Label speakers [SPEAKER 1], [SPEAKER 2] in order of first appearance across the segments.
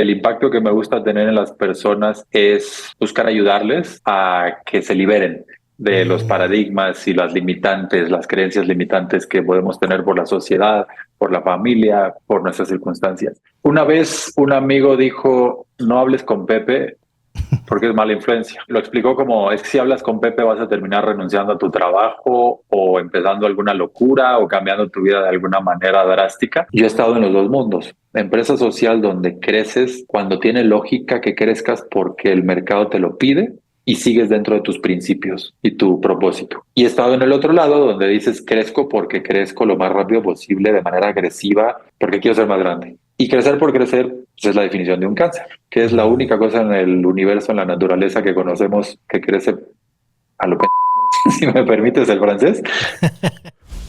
[SPEAKER 1] El impacto que me gusta tener en las personas es buscar ayudarles a que se liberen de los paradigmas y las limitantes, las creencias limitantes que podemos tener por la sociedad, por la familia, por nuestras circunstancias. Una vez un amigo dijo, no hables con Pepe porque es mala influencia. Lo explicó como, es que si hablas con Pepe vas a terminar renunciando a tu trabajo o empezando alguna locura o cambiando tu vida de alguna manera drástica. Yo he estado en los dos mundos. Empresa social donde creces cuando tiene lógica que crezcas porque el mercado te lo pide y sigues dentro de tus principios y tu propósito. Y he estado en el otro lado donde dices crezco porque crezco lo más rápido posible de manera agresiva porque quiero ser más grande. Y crecer por crecer pues es la definición de un cáncer, que es la única cosa en el universo, en la naturaleza que conocemos que crece a lo si me permites el francés.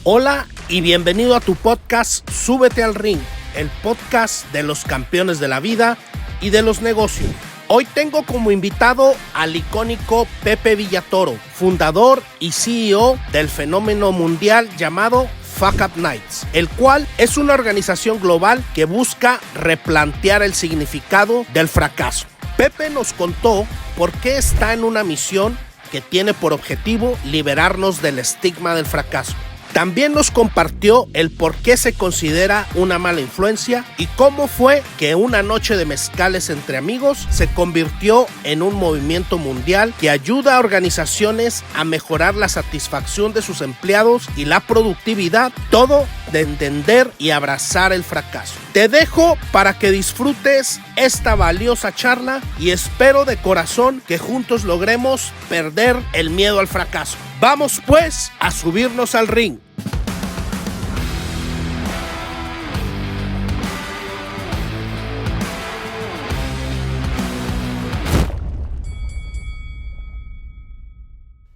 [SPEAKER 2] Hola y bienvenido a tu podcast Súbete al Ring, el podcast de los campeones de la vida y de los negocios. Hoy tengo como invitado al icónico Pepe Villatoro, fundador y CEO del fenómeno mundial llamado Fuck Up Nights, el cual es una organización global que busca replantear el significado del fracaso. Pepe nos contó por qué está en una misión que tiene por objetivo liberarnos del estigma del fracaso. También nos compartió el por qué se considera una mala influencia y cómo fue que una noche de mezcales entre amigos se convirtió en un movimiento mundial que ayuda a organizaciones a mejorar la satisfacción de sus empleados y la productividad, todo de entender y abrazar el fracaso. Te dejo para que disfrutes esta valiosa charla y espero de corazón que juntos logremos perder el miedo al fracaso. Vamos pues a subirnos al ring.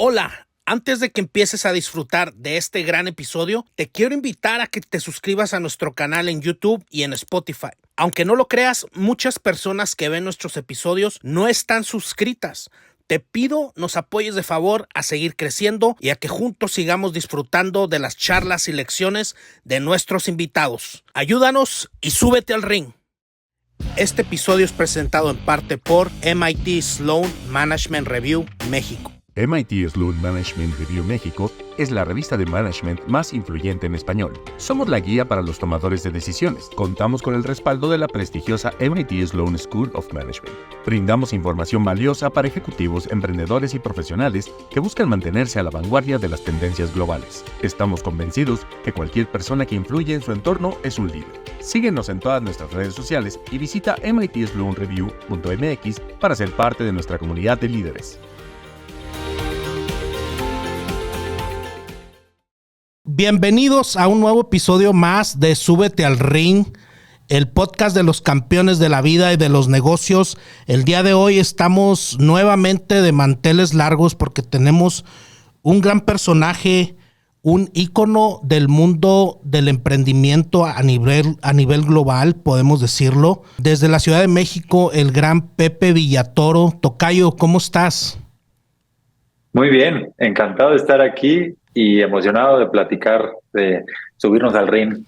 [SPEAKER 2] Hola, antes de que empieces a disfrutar de este gran episodio, te quiero invitar a que te suscribas a nuestro canal en YouTube y en Spotify. Aunque no lo creas, muchas personas que ven nuestros episodios no están suscritas. Te pido nos apoyes de favor a seguir creciendo y a que juntos sigamos disfrutando de las charlas y lecciones de nuestros invitados. Ayúdanos y súbete al ring. Este episodio es presentado en parte por MIT Sloan Management Review México.
[SPEAKER 3] MIT Sloan Management Review México es la revista de management más influyente en español. Somos la guía para los tomadores de decisiones. Contamos con el respaldo de la prestigiosa MIT Sloan School of Management. Brindamos información valiosa para ejecutivos, emprendedores y profesionales que buscan mantenerse a la vanguardia de las tendencias globales. Estamos convencidos que cualquier persona que influye en su entorno es un líder. Síguenos en todas nuestras redes sociales y visita mitsloanreview.mx para ser parte de nuestra comunidad de líderes.
[SPEAKER 2] Bienvenidos a un nuevo episodio más de Súbete al Ring, el podcast de los campeones de la vida y de los negocios. El día de hoy estamos nuevamente de manteles largos porque tenemos un gran personaje, un ícono del mundo del emprendimiento a nivel global, podemos decirlo. Desde la Ciudad de México, el gran Pepe Villatoro. Tocayo, ¿cómo estás?
[SPEAKER 1] Muy bien, encantado de estar aquí y emocionado de platicar, de subirnos al ring.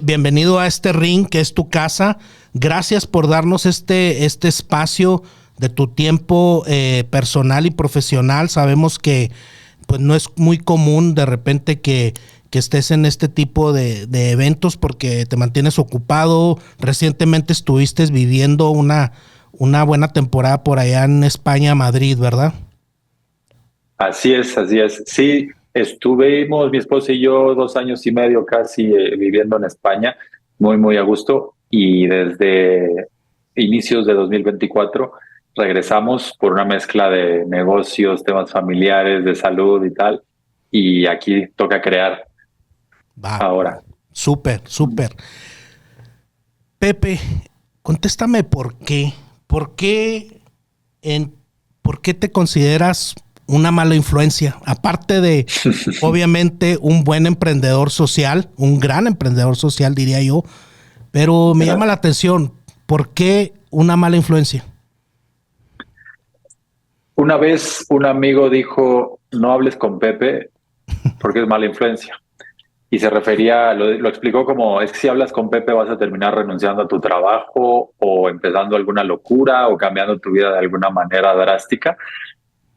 [SPEAKER 2] Bienvenido a este ring que es tu casa. Gracias por darnos este espacio de tu tiempo personal y profesional. Sabemos que pues no es muy común de repente que estés en este tipo de eventos porque te mantienes ocupado. Recientemente estuviste viviendo una buena temporada por allá en España, Madrid, ¿verdad?
[SPEAKER 1] Así es, así es. Sí, estuvimos mi esposa y yo 2 años y medio casi viviendo en España, muy a gusto, y desde inicios de 2024 regresamos por una mezcla de negocios, temas familiares, de salud y tal, y aquí toca crear ahora.
[SPEAKER 2] Súper. Pepe, contéstame por qué. ¿Por qué te consideras una mala influencia? Aparte de, obviamente, un buen emprendedor social, un gran emprendedor social, diría yo, pero me llama la atención, ¿por qué una mala influencia?
[SPEAKER 1] Una vez un amigo dijo, no hables con Pepe porque es mala influencia. Y se refería, lo explicó como, es que si hablas con Pepe vas a terminar renunciando a tu trabajo o empezando alguna locura o cambiando tu vida de alguna manera drástica.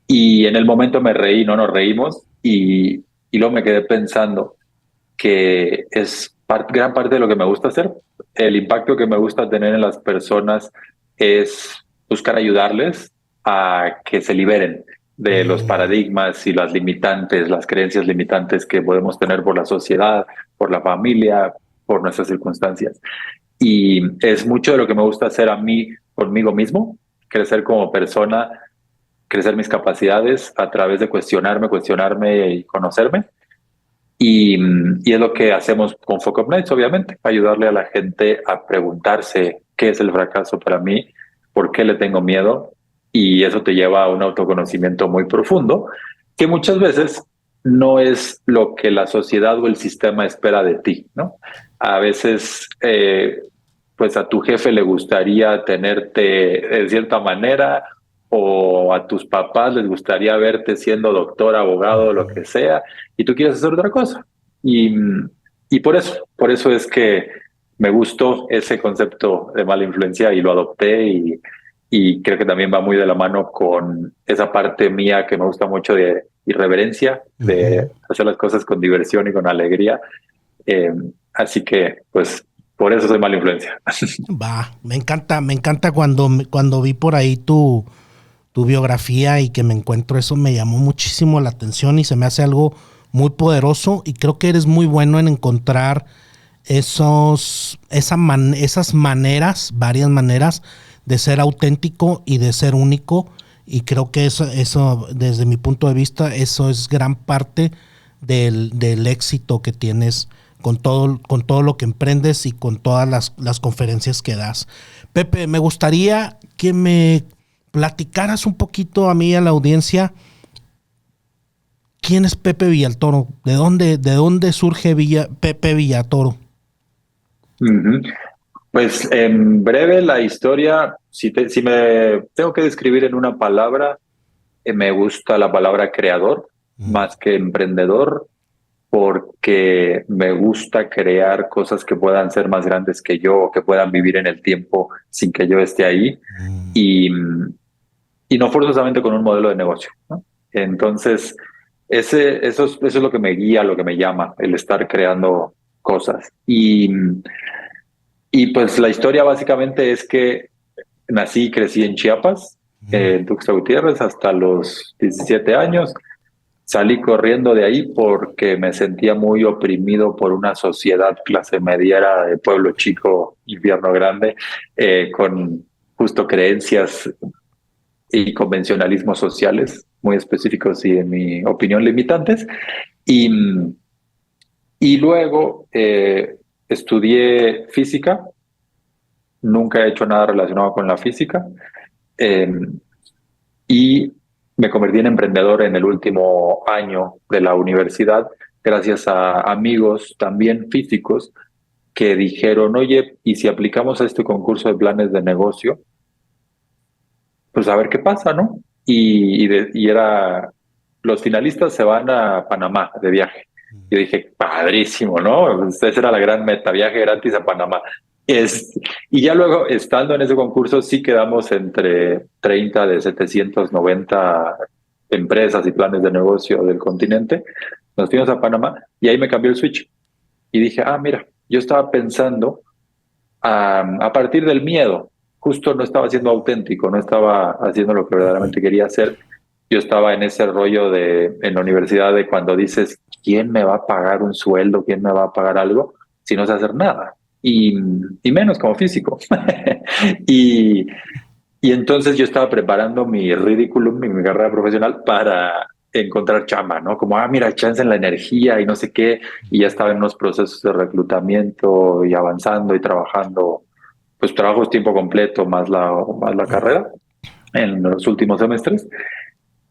[SPEAKER 1] Y en el momento me reí, no nos reímos y luego me quedé pensando que es gran parte de lo que me gusta hacer. El impacto que me gusta tener en las personas es buscar ayudarles a que se liberen de los paradigmas y las limitantes, las creencias limitantes que podemos tener por la sociedad, por la familia, por nuestras circunstancias. Y es mucho de lo que me gusta hacer a mí conmigo mismo, crecer como persona, crecer mis capacidades a través de cuestionarme y conocerme. Y es lo que hacemos con Fuck Up Nights, obviamente, ayudarle a la gente a preguntarse qué es el fracaso para mí, por qué le tengo miedo, y eso te lleva a un autoconocimiento muy profundo, que muchas veces no es lo que la sociedad o el sistema espera de ti, ¿no? A veces, pues a tu jefe le gustaría tenerte de cierta manera, o a tus papás les gustaría verte siendo doctor, abogado, lo que sea, y tú quieres hacer otra cosa. Y, y por eso es que me gustó ese concepto de mala influencia y lo adopté y creo que también va muy de la mano con esa parte mía que me gusta mucho de irreverencia, de hacer las cosas con diversión y con alegría. Así que, pues, por eso soy mala influencia.
[SPEAKER 2] Va, me encanta cuando vi por ahí tu biografía y que me encuentro eso, me llamó muchísimo la atención y se me hace algo muy poderoso y creo que eres muy bueno en encontrar esas maneras, varias maneras de ser auténtico y de ser único, y creo que eso desde mi punto de vista, eso es gran parte del éxito que tienes con todo lo que emprendes y con todas las conferencias que das. Pepe, me gustaría que me platicaras un poquito a mí y a la audiencia, ¿quién es Pepe Villatoro? ¿De dónde surge Pepe Villatoro?
[SPEAKER 1] Pues en breve la historia, si me tengo que describir en una palabra, me gusta la palabra creador más que emprendedor, porque me gusta crear cosas que puedan ser más grandes que yo, que puedan vivir en el tiempo sin que yo esté ahí. Y, y no forzosamente con un modelo de negocio, ¿no? Entonces, eso es lo que me guía, lo que me llama, el estar creando cosas. Y pues la historia básicamente es que nací y crecí en Chiapas, en Tuxtla Gutiérrez, hasta los 17 años. Salí corriendo de ahí porque me sentía muy oprimido por una sociedad clase mediera de pueblo chico, infierno grande, con justo creencias y convencionalismos sociales muy específicos y, en mi opinión, limitantes. Y, y luego estudié física. Nunca he hecho nada relacionado con la física. Y me convertí en emprendedor en el último año de la universidad, gracias a amigos también físicos que dijeron, oye, ¿y si aplicamos a este concurso de planes de negocio? Pues a ver qué pasa, ¿no? Y era, los finalistas se van a Panamá de viaje. Yo dije, padrísimo, ¿no? Esa era la gran meta, viaje gratis a Panamá. Y ya luego, estando en ese concurso, sí quedamos entre 30 de 790 empresas y planes de negocio del continente. Nos fuimos a Panamá y ahí me cambió el switch. Y dije, mira, yo estaba pensando a partir del miedo. Justo no estaba siendo auténtico, no estaba haciendo lo que verdaderamente quería hacer. Yo estaba en ese rollo en la universidad de cuando dices, ¿quién me va a pagar un sueldo? ¿Quién me va a pagar algo? Si no sé hacer nada. Y menos como físico. y entonces yo estaba preparando mi currículum, mi carrera profesional para encontrar chamba, ¿no? Como, mira, chance en la energía y no sé qué. Y ya estaba en unos procesos de reclutamiento y avanzando y trabajando, pues trabajos tiempo completo más la carrera en los últimos semestres.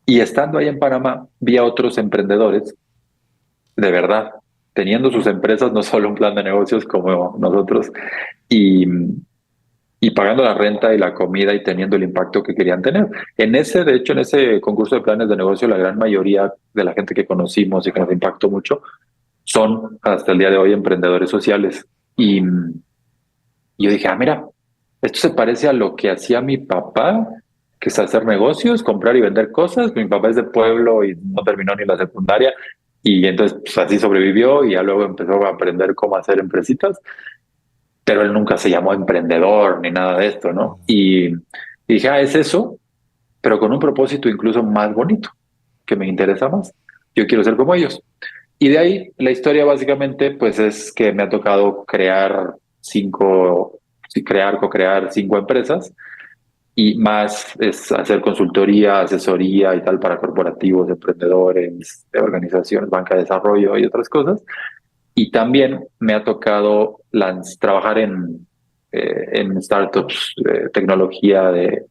[SPEAKER 1] Y estando ahí en Panamá, vi a otros emprendedores, de verdad, teniendo sus empresas, no solo un plan de negocios como nosotros, y pagando la renta y la comida y teniendo el impacto que querían tener. De hecho, en ese concurso de planes de negocio, la gran mayoría de la gente que conocimos y que nos impactó mucho, son hasta el día de hoy emprendedores sociales. Y yo dije, mira, esto se parece a lo que hacía mi papá, que es hacer negocios, comprar y vender cosas. Mi papá es de pueblo y no terminó ni la secundaria. Y entonces pues, así sobrevivió y ya luego empezó a aprender cómo hacer empresitas, pero él nunca se llamó emprendedor ni nada de esto, ¿no? Y dije, es eso, pero con un propósito incluso más bonito, que me interesa más. Yo quiero ser como ellos. Y de ahí la historia básicamente pues es que me ha tocado co-crear 5 empresas y más es hacer consultoría, asesoría y tal para corporativos, emprendedores, organizaciones, banca de desarrollo y otras cosas. Y también me ha tocado trabajar en startups, tecnología de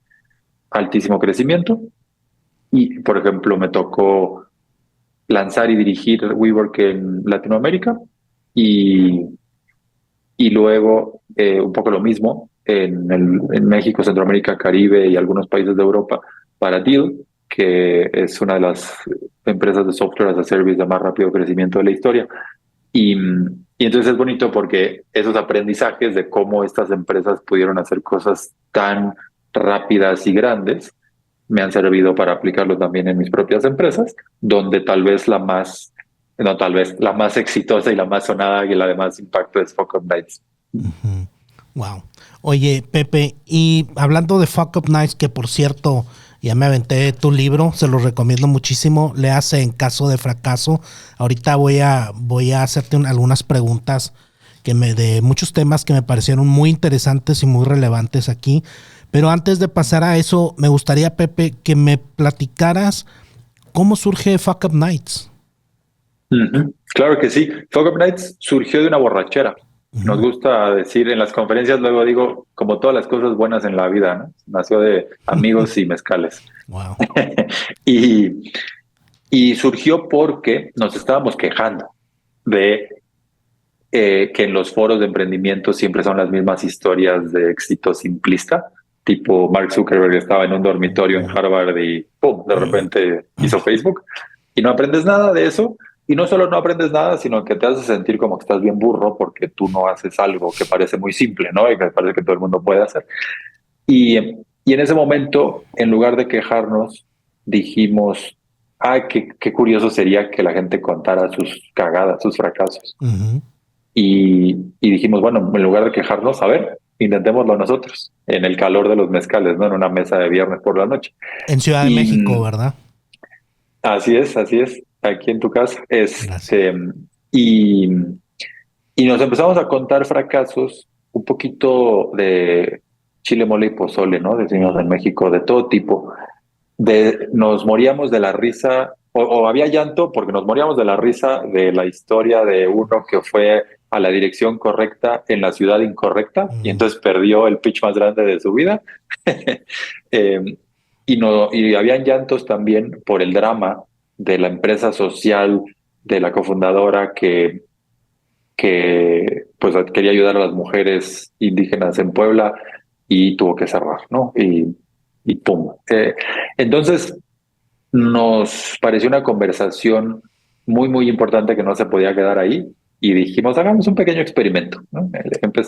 [SPEAKER 1] altísimo crecimiento. Y, por ejemplo, me tocó lanzar y dirigir WeWork en Latinoamérica y, y luego un poco lo mismo en México, Centroamérica, Caribe y algunos países de Europa para Deal, que es una de las empresas de software as a service de más rápido crecimiento de la historia. Y entonces es bonito porque esos aprendizajes de cómo estas empresas pudieron hacer cosas tan rápidas y grandes me han servido para aplicarlo también en mis propias empresas, donde tal vez la más exitosa y la más sonada y la de más impacto es Fuck Up Nights.
[SPEAKER 2] Uh-huh. Wow. Oye, Pepe, y hablando de Fuck Up Nights, que por cierto, ya me aventé tu libro, se lo recomiendo muchísimo, le hace En caso de fracaso. Ahorita voy a hacerte algunas preguntas de muchos temas que me parecieron muy interesantes y muy relevantes aquí. Pero antes de pasar a eso, me gustaría, Pepe, que me platicaras cómo surge Fuck Up Nights.
[SPEAKER 1] Uh-huh. Claro que sí. Fuck Up Nights surgió de una borrachera. Uh-huh. Nos gusta decir en las conferencias, luego digo, como todas las cosas buenas en la vida, ¿no? Nació de amigos y mezcales.
[SPEAKER 2] Wow.
[SPEAKER 1] y surgió porque nos estábamos quejando de que en los foros de emprendimiento siempre son las mismas historias de éxito simplista. Tipo Mark Zuckerberg estaba en un dormitorio en Harvard y ¡pum! De repente hizo Facebook. Y no aprendes nada de eso. Y no solo no aprendes nada, sino que te hace sentir como que estás bien burro porque tú no haces algo que parece muy simple, ¿no? Y que parece que todo el mundo puede hacer. Y en ese momento, en lugar de quejarnos, dijimos, qué curioso sería que la gente contara sus cagadas, sus fracasos.
[SPEAKER 2] Uh-huh.
[SPEAKER 1] Y dijimos, bueno, en lugar de quejarnos, a ver, intentémoslo nosotros, en el calor de los mezcales, ¿no? En una mesa de viernes por la noche.
[SPEAKER 2] En Ciudad de México, ¿verdad?
[SPEAKER 1] Así es, aquí en tu casa. Y nos empezamos a contar fracasos, un poquito de chile, mole y pozole, ¿no? Decimos en México, de todo tipo. Nos moríamos de la risa, o había llanto porque nos moríamos de la risa de la historia de uno que fue a la dirección correcta en la ciudad incorrecta y entonces perdió el pitch más grande de su vida. Y habían llantos también por el drama de la empresa social de la cofundadora que pues quería ayudar a las mujeres indígenas en Puebla y tuvo que cerrar, ¿no? Y pum. Entonces nos pareció una conversación muy, muy importante que no se podía quedar ahí y dijimos, hagamos un pequeño experimento, ¿no?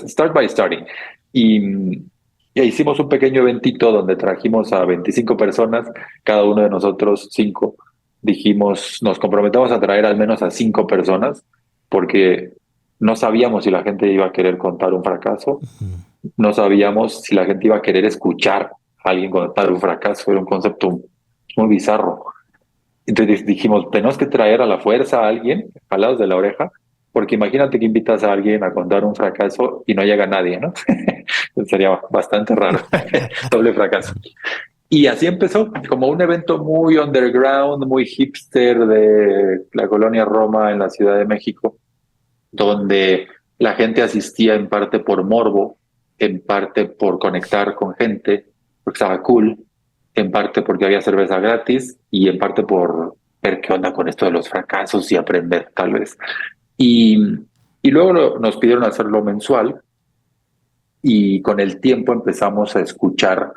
[SPEAKER 1] Start by starting. Y hicimos un pequeño eventito donde trajimos a 25 personas, cada uno de nosotros 5. Dijimos, nos comprometemos a traer al menos a 5 personas porque no sabíamos si la gente iba a querer contar un fracaso, no sabíamos si la gente iba a querer escuchar a alguien contar un fracaso, era un concepto muy bizarro. Entonces dijimos, tenemos que traer a la fuerza a alguien, jalados de la oreja, porque imagínate que invitas a alguien a contar un fracaso y no llega nadie, ¿no? Sería bastante raro, doble fracaso. Y así empezó, como un evento muy underground, muy hipster de la colonia Roma en la Ciudad de México, donde la gente asistía en parte por morbo, en parte por conectar con gente, porque estaba cool, en parte porque había cerveza gratis y en parte por ver qué onda con esto de los fracasos y aprender tal vez. Y luego nos pidieron hacerlo mensual y con el tiempo empezamos a escuchar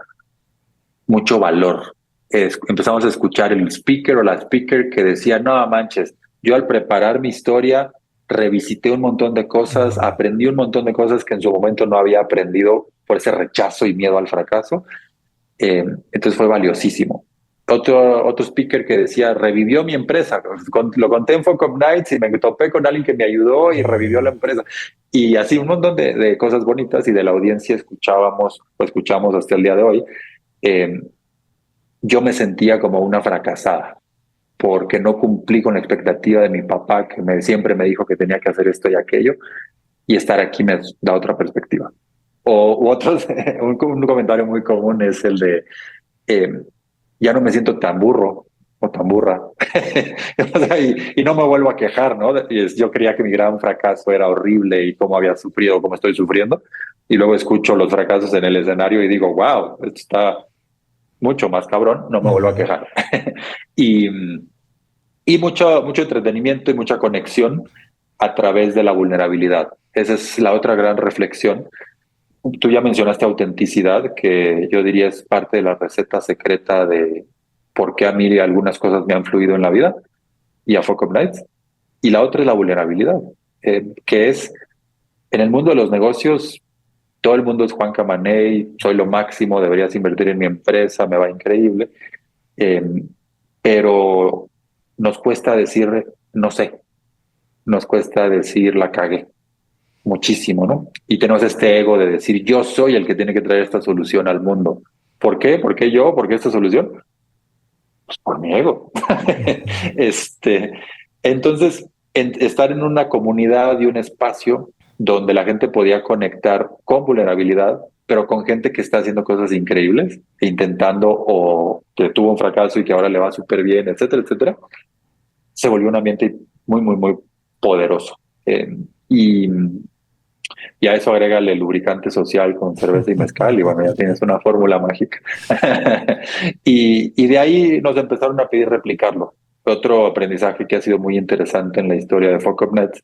[SPEAKER 1] mucho valor. Empezamos a escuchar el speaker o la speaker que decía, no manches, yo al preparar mi historia revisité un montón de cosas, aprendí un montón de cosas que en su momento no había aprendido por ese rechazo y miedo al fracaso. Entonces fue valiosísimo. Otro speaker que decía, revivió mi empresa. Lo conté en Folk of Nights y me topé con alguien que me ayudó y revivió la empresa. Y así un montón de cosas bonitas, y de la audiencia escuchamos hasta el día de hoy. Yo me sentía como una fracasada porque no cumplí con la expectativa de mi papá, que siempre me dijo que tenía que hacer esto y aquello, y estar aquí me da otra perspectiva. O otros, un comentario muy común es el de, ya no me siento tan burro o tan burra, o sea, y no me vuelvo a quejar, ¿no? Yo creía que mi gran fracaso era horrible y cómo había sufrido, cómo estoy sufriendo, y luego escucho los fracasos en el escenario y digo, wow, esto está mucho más cabrón, no me vuelvo a quejar. y mucho entretenimiento y mucha conexión a través de la vulnerabilidad. Esa es la otra gran reflexión. Tú ya mencionaste autenticidad, que yo diría es parte de la receta secreta de por qué a mí algunas cosas me han fluido en la vida y a Folk of Nights. Y la otra es la vulnerabilidad, que es, en el mundo de los negocios, todo el mundo es Juan Camaney, soy lo máximo, deberías invertir en mi empresa, me va increíble. Pero nos cuesta decir, no sé, nos cuesta decir la cagué muchísimo, ¿no? Y tenemos este ego de decir, yo soy el que tiene que traer esta solución al mundo. ¿Por qué? ¿Por qué yo? ¿Por qué esta solución? Pues por mi ego. Entonces, estar en una comunidad y un espacio donde la gente podía conectar con vulnerabilidad, pero con gente que está haciendo cosas increíbles, intentando, o que tuvo un fracaso y que ahora le va súper bien, etcétera, etcétera, se volvió un ambiente muy, muy, muy poderoso. Y a eso agrégale el lubricante social con cerveza y mezcal, y bueno, ya tienes una fórmula mágica. y de ahí nos empezaron a pedir replicarlo. Otro aprendizaje que ha sido muy interesante en la historia de Folk of Nights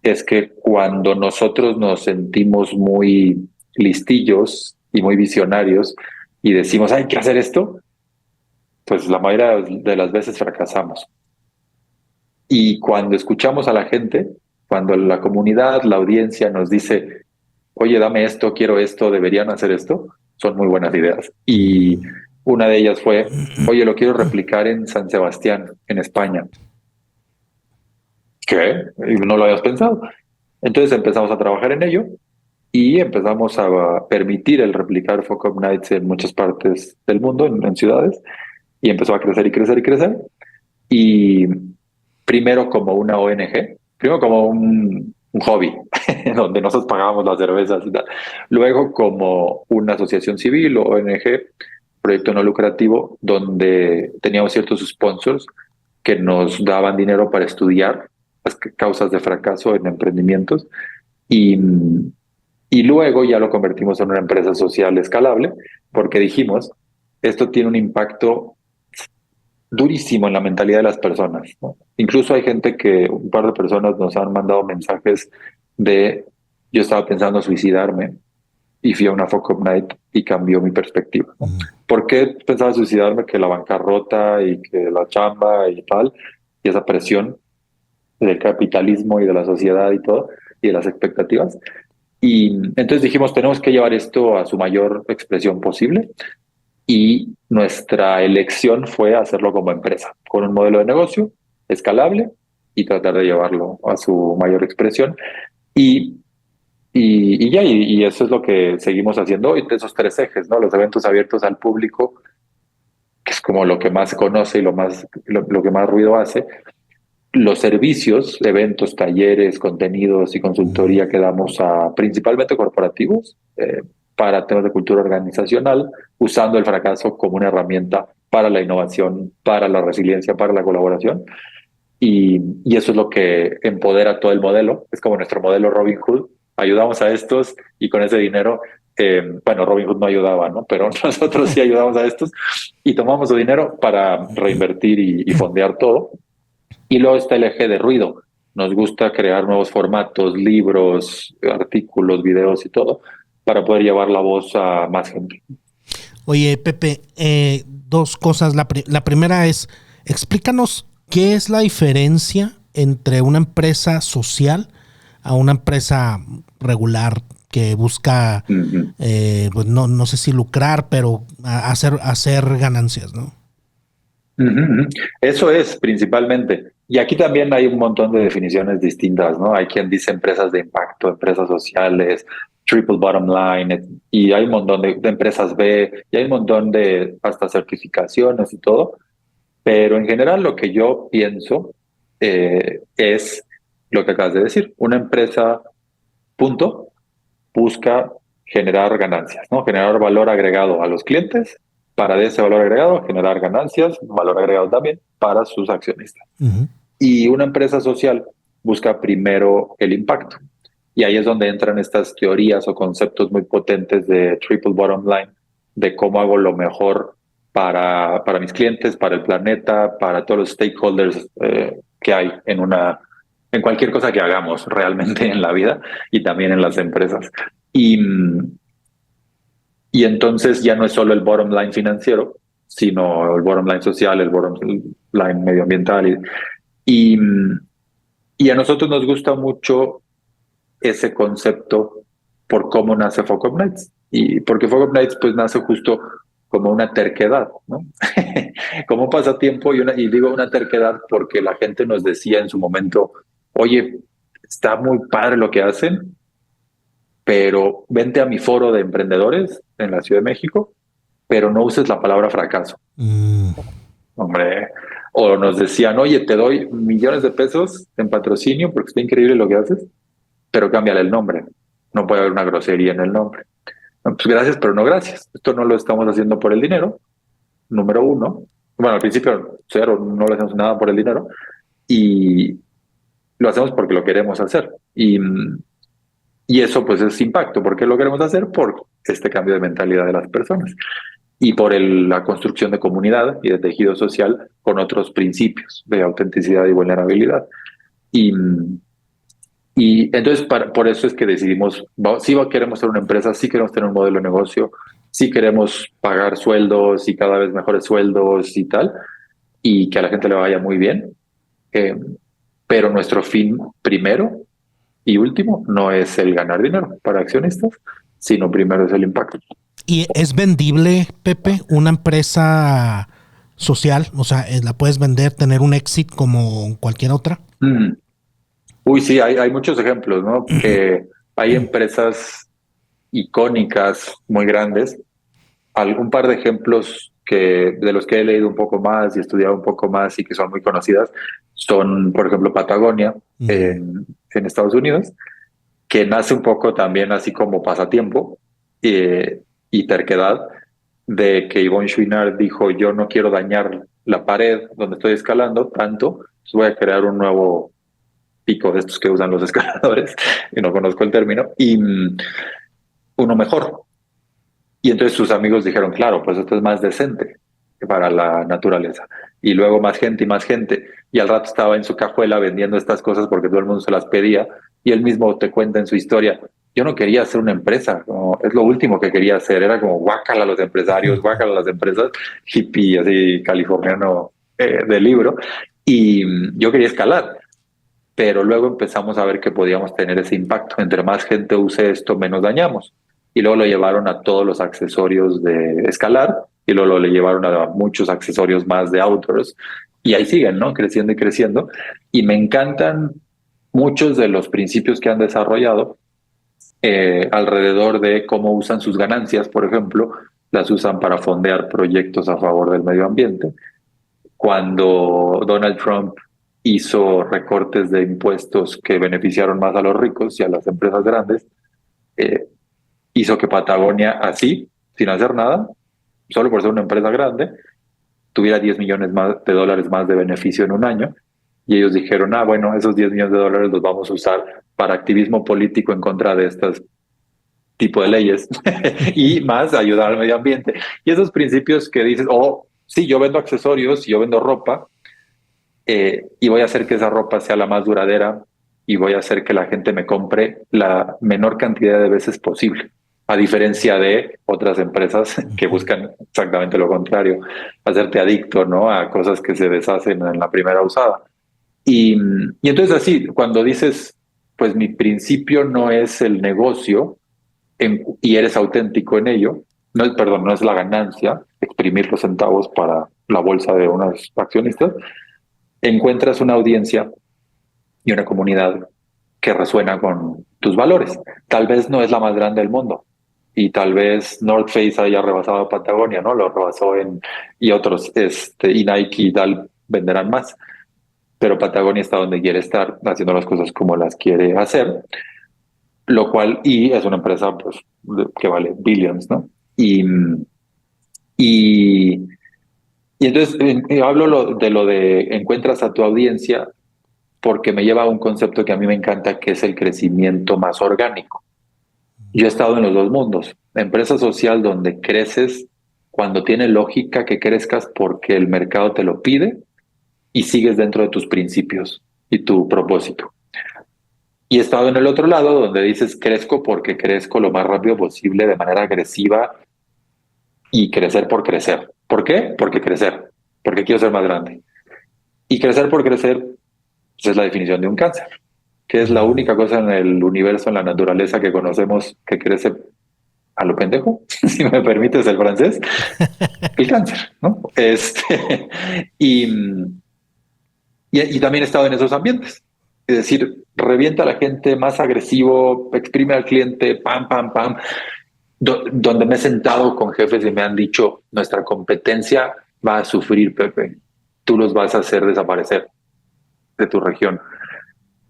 [SPEAKER 1] es que cuando nosotros nos sentimos muy listillos y muy visionarios y decimos, hay que hacer esto, pues la mayoría de las veces fracasamos. Y cuando escuchamos a la gente, cuando la comunidad, la audiencia nos dice, oye, dame esto, quiero esto, deberían hacer esto, son muy buenas ideas. Y una de ellas fue, oye, lo quiero replicar en San Sebastián, en España. ¿Qué? ¿No lo habías pensado? Entonces empezamos a trabajar en ello y empezamos a permitir el replicar Folk of Nights en muchas partes del mundo, en ciudades, y empezó a crecer y crecer y crecer. Y primero como una ONG, primero como un hobby, donde nosotros pagábamos las cervezas y tal. Luego como una asociación civil o ONG, proyecto no lucrativo, donde teníamos ciertos sponsors que nos daban dinero para estudiar las causas de fracaso en emprendimientos. Y luego ya lo convertimos en una empresa social escalable, porque dijimos, esto tiene un impacto durísimo en la mentalidad de las personas, ¿no? Incluso hay gente un par de personas nos han mandado mensajes de, yo estaba pensando suicidarme y fui a una Folk of Night y cambió mi perspectiva. ¿Por qué pensaba suicidarme? Que la bancarrota y que la chamba y tal, y esa presión del capitalismo y de la sociedad y todo, y de las expectativas. Y entonces dijimos, tenemos que llevar esto a su mayor expresión posible. Y nuestra elección fue hacerlo como empresa, con un modelo de negocio escalable y tratar de llevarlo a su mayor expresión. Y eso es lo que seguimos haciendo hoy, esos tres ejes, ¿no? Los eventos abiertos al público, que es como lo que más se conoce y lo que más ruido hace. Los servicios, eventos, talleres, contenidos y consultoría que damos a principalmente corporativos, para temas de cultura organizacional, usando el fracaso como una herramienta para la innovación, para la resiliencia, para la colaboración. Y eso es lo que empodera todo el modelo. Es como nuestro modelo Robin Hood. Ayudamos a estos y con ese dinero, bueno, Robin Hood no ayudaba, ¿no? Pero nosotros sí ayudamos a estos y tomamos su dinero para reinvertir y fondear todo. Y luego está el eje de ruido. Nos gusta crear nuevos formatos, libros, artículos, videos y todo, para poder llevar la voz a más gente.
[SPEAKER 2] Oye, Pepe, dos cosas. La primera es, explícanos qué es la diferencia entre una empresa social a una empresa regular que busca, pues no sé si lucrar, pero hacer ganancias, ¿no?
[SPEAKER 1] Eso es principalmente. Y aquí también hay un montón de definiciones distintas, ¿no? Hay quien dice empresas de impacto, empresas sociales, triple bottom line, y hay un montón de empresas B, y hay un montón de hasta certificaciones y todo. Pero en general lo que yo pienso es lo que acabas de decir. Una empresa, punto, busca generar ganancias, ¿no? Generar valor agregado a los clientes, para de ese valor agregado generar ganancias, valor agregado también para sus accionistas.
[SPEAKER 2] Uh-huh.
[SPEAKER 1] Y una empresa social busca primero el impacto. Y ahí es donde entran estas teorías o conceptos muy potentes de triple bottom line, de cómo hago lo mejor para mis clientes, para el planeta, para todos los stakeholders que hay en cualquier cosa que hagamos realmente en la vida y también en las empresas. Y entonces ya no es solo el bottom line financiero, sino el bottom line social, el bottom line medioambiental. Y a nosotros nos gusta mucho ese concepto por cómo nace Fuck Up Nights. Y porque Fuck Up Nights pues nace justo como una terquedad, ¿no? Como un pasatiempo y digo una terquedad porque la gente nos decía en su momento, oye, está muy padre lo que hacen, pero vente a mi foro de emprendedores en la Ciudad de México, pero no uses la palabra fracaso. Hombre, o nos decían, oye, te doy millones de pesos en patrocinio porque está increíble lo que haces, pero cámbiale el nombre. No puede haber una grosería en el nombre. Pues gracias, pero no gracias. Esto no lo estamos haciendo por el dinero, número uno. Bueno, al principio, cero, no le hacemos nada por el dinero. Y lo hacemos porque lo queremos hacer. Y eso pues es impacto. ¿Por qué lo queremos hacer? Por este cambio de mentalidad de las personas. Y por la construcción de comunidad y de tejido social con otros principios de autenticidad y vulnerabilidad. Y entonces por eso es que decidimos, sí queremos ser una empresa, sí queremos tener un modelo de negocio, sí queremos pagar sueldos y cada vez mejores sueldos y tal, y que a la gente le vaya muy bien. Pero nuestro fin primero y último no es el ganar dinero para accionistas, sino primero es el impacto.
[SPEAKER 2] ¿Y es vendible, Pepe, una empresa social? O sea, ¿la puedes vender, tener un éxito como cualquier otra?
[SPEAKER 1] Uy, sí, hay muchos ejemplos, ¿no? Que hay empresas icónicas muy grandes. Un par de ejemplos de los que he leído un poco más y estudiado un poco más y que son muy conocidas son, por ejemplo, Patagonia en Estados Unidos, que nace un poco también así como pasatiempo y terquedad de que Yvon Chouinard dijo, yo no quiero dañar la pared donde estoy escalando tanto, pues voy a crear un nuevo pico de estos que usan los escaladores, y no conozco el término, y uno mejor. Y entonces sus amigos dijeron, claro, pues esto es más decente para la naturaleza. Y luego más gente y más gente. Y al rato estaba en su cajuela vendiendo estas cosas porque todo el mundo se las pedía. Y él mismo te cuenta en su historia, yo no quería hacer una empresa, no, es lo último que quería hacer. Era como guácala a los empresarios, guácala a las empresas, hippie, así californiano de libro. Y yo quería escalar. Pero luego empezamos a ver que podíamos tener ese impacto. Entre más gente use esto, menos dañamos. Y luego lo llevaron a todos los accesorios de escalar y luego lo llevaron a muchos accesorios más de outdoors. Y ahí siguen, ¿no? Creciendo y creciendo. Y me encantan muchos de los principios que han desarrollado alrededor de cómo usan sus ganancias, por ejemplo, las usan para fondear proyectos a favor del medio ambiente. Cuando Donald Trump hizo recortes de impuestos que beneficiaron más a los ricos y a las empresas grandes, hizo que Patagonia, así, sin hacer nada, solo por ser una empresa grande, tuviera 10 millones de dólares más de beneficio en un año. Y ellos dijeron, bueno, esos 10 millones de dólares los vamos a usar para activismo político en contra de estos tipo de leyes y más ayudar al medio ambiente. Y esos principios que dices, sí, yo vendo accesorios, yo vendo ropa, y voy a hacer que esa ropa sea la más duradera y voy a hacer que la gente me compre la menor cantidad de veces posible, a diferencia de otras empresas que buscan exactamente lo contrario, hacerte adicto, ¿no? A cosas que se deshacen en la primera usada. Y entonces así, cuando dices, pues mi principio no es el negocio y eres auténtico en ello, no es, perdón, no es la ganancia, exprimir los centavos para la bolsa de unos accionistas, encuentras una audiencia y una comunidad que resuena con tus valores. Tal vez no es la más grande del mundo y tal vez North Face haya rebasado a Patagonia, ¿no? Lo rebasó y otros, y Nike y tal venderán más, pero Patagonia está donde quiere estar, haciendo las cosas como las quiere hacer, lo cual, y es una empresa pues, que vale billions, ¿no? Y, y entonces hablo de lo de encuentras a tu audiencia porque me lleva a un concepto que a mí me encanta, que es el crecimiento más orgánico. Yo he estado en los dos mundos. Empresa social donde creces cuando tiene lógica que crezcas porque el mercado te lo pide y sigues dentro de tus principios y tu propósito. Y he estado en el otro lado donde dices crezco porque crezco lo más rápido posible de manera agresiva y crecer por crecer. ¿Por qué? Porque crecer, porque quiero ser más grande. Y crecer por crecer pues, es la definición de un cáncer, que es la única cosa en el universo, en la naturaleza que conocemos que crece a lo pendejo, si me permites el francés, el cáncer, ¿no? Y, y también he estado en esos ambientes. Es decir, revienta a la gente más agresivo, exprime al cliente, pam, pam, pam, donde me he sentado con jefes y me han dicho, nuestra competencia va a sufrir, Pepe, tú los vas a hacer desaparecer de tu región.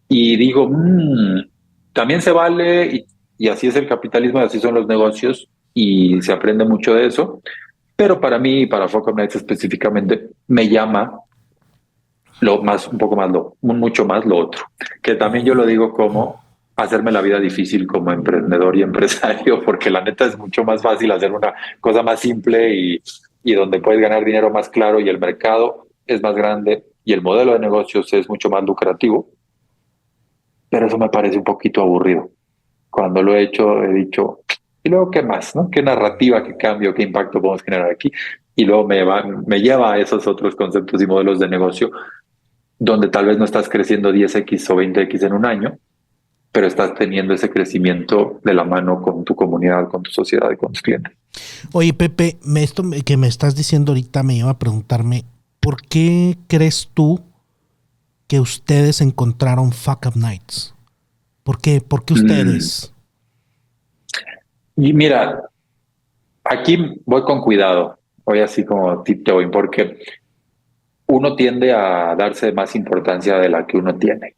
[SPEAKER 1] Y digo, también se vale, y así es el capitalismo, y así son los negocios, y se aprende mucho de eso, pero para mí, para Focus Nights específicamente, me llama un poco más, mucho más lo otro, que también yo lo digo como hacerme la vida difícil como emprendedor y empresario, porque la neta es mucho más fácil hacer una cosa más simple y donde puedes ganar dinero más claro y el mercado es más grande y el modelo de negocios es mucho más lucrativo, pero eso me parece un poquito aburrido. Cuando lo he hecho, he dicho, ¿y luego qué más? ¿No? ¿Qué narrativa, qué cambio, qué impacto podemos generar aquí? Y luego me lleva a esos otros conceptos y modelos de negocio donde tal vez no estás creciendo 10x o 20x en un año, pero estás teniendo ese crecimiento de la mano con tu comunidad, con tu sociedad y con tus clientes.
[SPEAKER 2] Oye, Pepe, esto que me estás diciendo ahorita me lleva a preguntarme, ¿por qué crees tú que ustedes encontraron Fuck Up Nights? ¿Por qué? ¿Por qué ustedes?
[SPEAKER 1] Y mira, aquí voy con cuidado, voy así como tiptoeing, porque uno tiende a darse más importancia de la que uno tiene.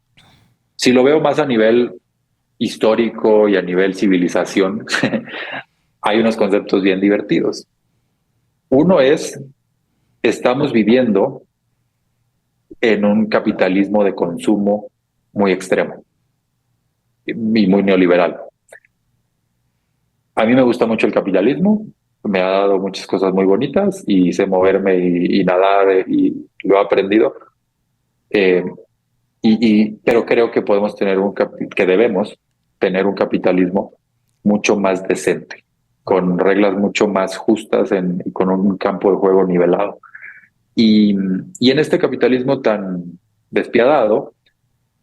[SPEAKER 1] Si lo veo más a nivel histórico y a nivel civilización, hay unos conceptos bien divertidos. Uno es, estamos viviendo en un capitalismo de consumo muy extremo y muy neoliberal. A mí me gusta mucho el capitalismo, me ha dado muchas cosas muy bonitas y sé moverme y nadar y lo he aprendido. Pero creo que podemos tener que debemos tener un capitalismo mucho más decente, con reglas mucho más justas y con un campo de juego nivelado. Y en este capitalismo tan despiadado,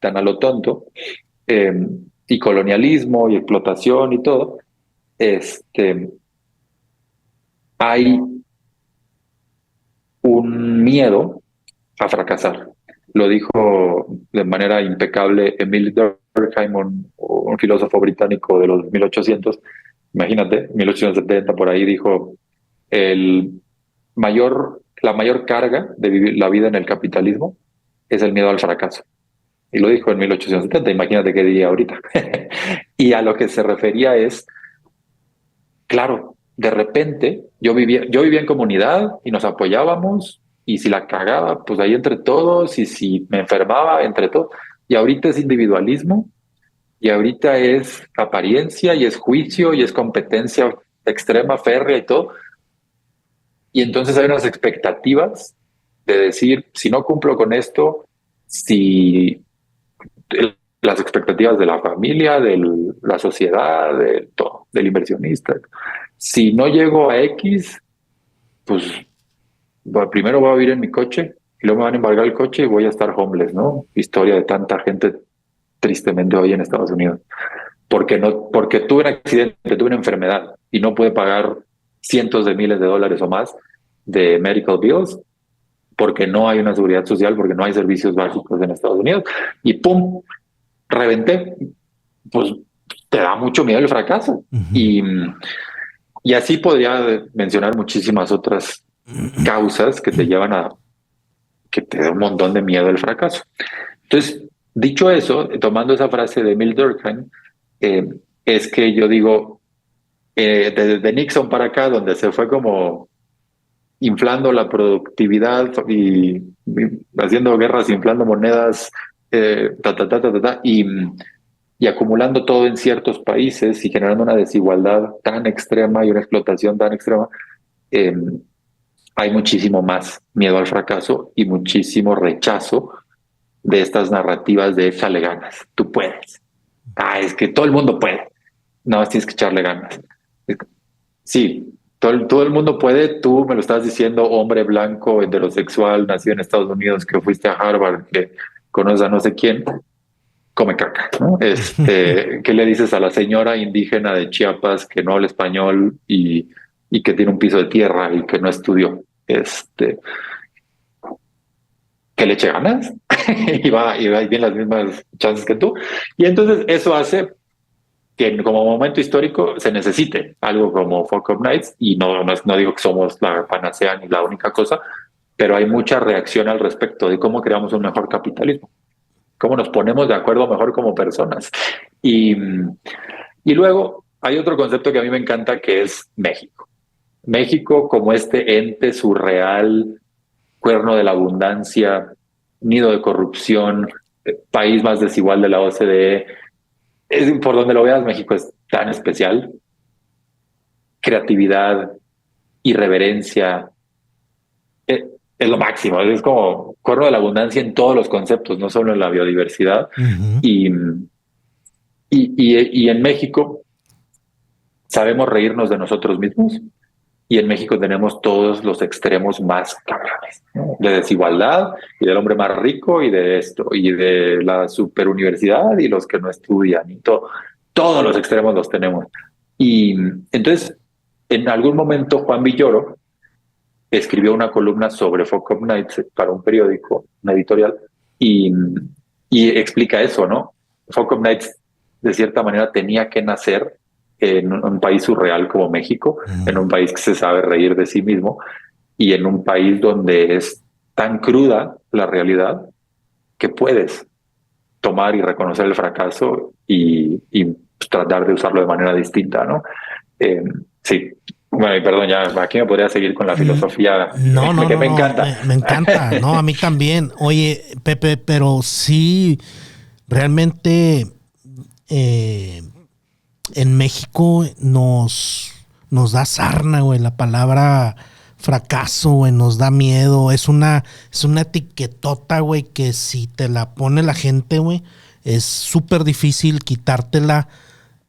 [SPEAKER 1] tan a lo tonto, y colonialismo y explotación y todo, hay un miedo a fracasar. Lo dijo de manera impecable Emile Durkheim, un filósofo británico de los 1800. Imagínate, 1870 por ahí dijo, la mayor carga de vivir la vida en el capitalismo es el miedo al fracaso. Y lo dijo en 1870, imagínate qué diría ahorita. Y a lo que se refería es, claro, de repente yo vivía en comunidad y nos apoyábamos, y si la cagaba, pues ahí entre todos, y si me enfermaba, entre todos. Y ahorita es individualismo, y ahorita es apariencia, y es juicio, y es competencia extrema, férrea y todo. Y entonces hay unas expectativas de decir, si no cumplo con esto, si las expectativas de la familia, de la sociedad, de todo, del inversionista. Si no llego a X, pues primero voy a vivir en mi coche y luego me van a embargar el coche y voy a estar homeless, ¿no? Historia de tanta gente tristemente hoy en Estados Unidos. Porque tuve un accidente, tuve una enfermedad y no pude pagar cientos de miles de dólares o más de medical bills porque no hay una seguridad social, porque no hay servicios básicos en Estados Unidos y ¡pum! Reventé. Pues te da mucho miedo el fracaso. Y así podría mencionar muchísimas otras causas que te llevan a que te da un montón de miedo el fracaso. Entonces, dicho eso, tomando esa frase de Emil Durkheim, es que yo digo, desde Nixon para acá, donde se fue como inflando la productividad y haciendo guerras, inflando monedas, y acumulando todo en ciertos países y generando una desigualdad tan extrema y una explotación tan extrema, hay muchísimo más miedo al fracaso y muchísimo rechazo de estas narrativas de échale ganas, tú puedes. Es que todo el mundo puede. No, tienes que echarle ganas. Sí, todo el mundo puede. Tú me lo estás diciendo, hombre blanco, heterosexual, nacido en Estados Unidos, que fuiste a Harvard, que conoces a no sé quién, come caca, ¿no? ¿Qué le dices a la señora indígena de Chiapas que no habla español y que tiene un piso de tierra y que no estudió? Que le eche ganas y tiene las mismas chances que tú. Y entonces eso hace que como momento histórico se necesite algo como Fuck Up Nights, y no digo que somos la panacea ni la única cosa, pero hay mucha reacción al respecto de cómo creamos un mejor capitalismo, cómo nos ponemos de acuerdo mejor como personas. Y luego hay otro concepto que a mí me encanta, que es México. México como este ente surreal, cuerno de la abundancia, nido de corrupción, país más desigual de la OCDE. Por donde lo veas, México es tan especial. Creatividad, irreverencia, es lo máximo. Es como cuerno de la abundancia en todos los conceptos, no solo en la biodiversidad. Y en México sabemos reírnos de nosotros mismos. Y en México tenemos todos los extremos más cabrones, ¿no? De desigualdad y del hombre más rico y de esto, y de la superuniversidad y los que no estudian, y todos los extremos los tenemos. Y entonces, en algún momento, Juan Villoro escribió una columna sobre Fuck Up Nights para un periódico, una editorial, y explica eso, ¿no? Fuck Up Nights, de cierta manera, tenía que nacer en un país surreal como México, en un país que se sabe reír de sí mismo y en un país donde es tan cruda la realidad que puedes tomar y reconocer el fracaso y tratar de usarlo de manera distinta, ¿no? Sí. Bueno, y perdón, ya aquí me podría seguir con la filosofía que me encanta.
[SPEAKER 2] Me encanta, no, a mí también. Oye, Pepe, pero sí, realmente en México nos da sarna, güey, la palabra fracaso, güey, nos da miedo. Es una etiquetota, güey, que si te la pone la gente, güey, es súper difícil quitártela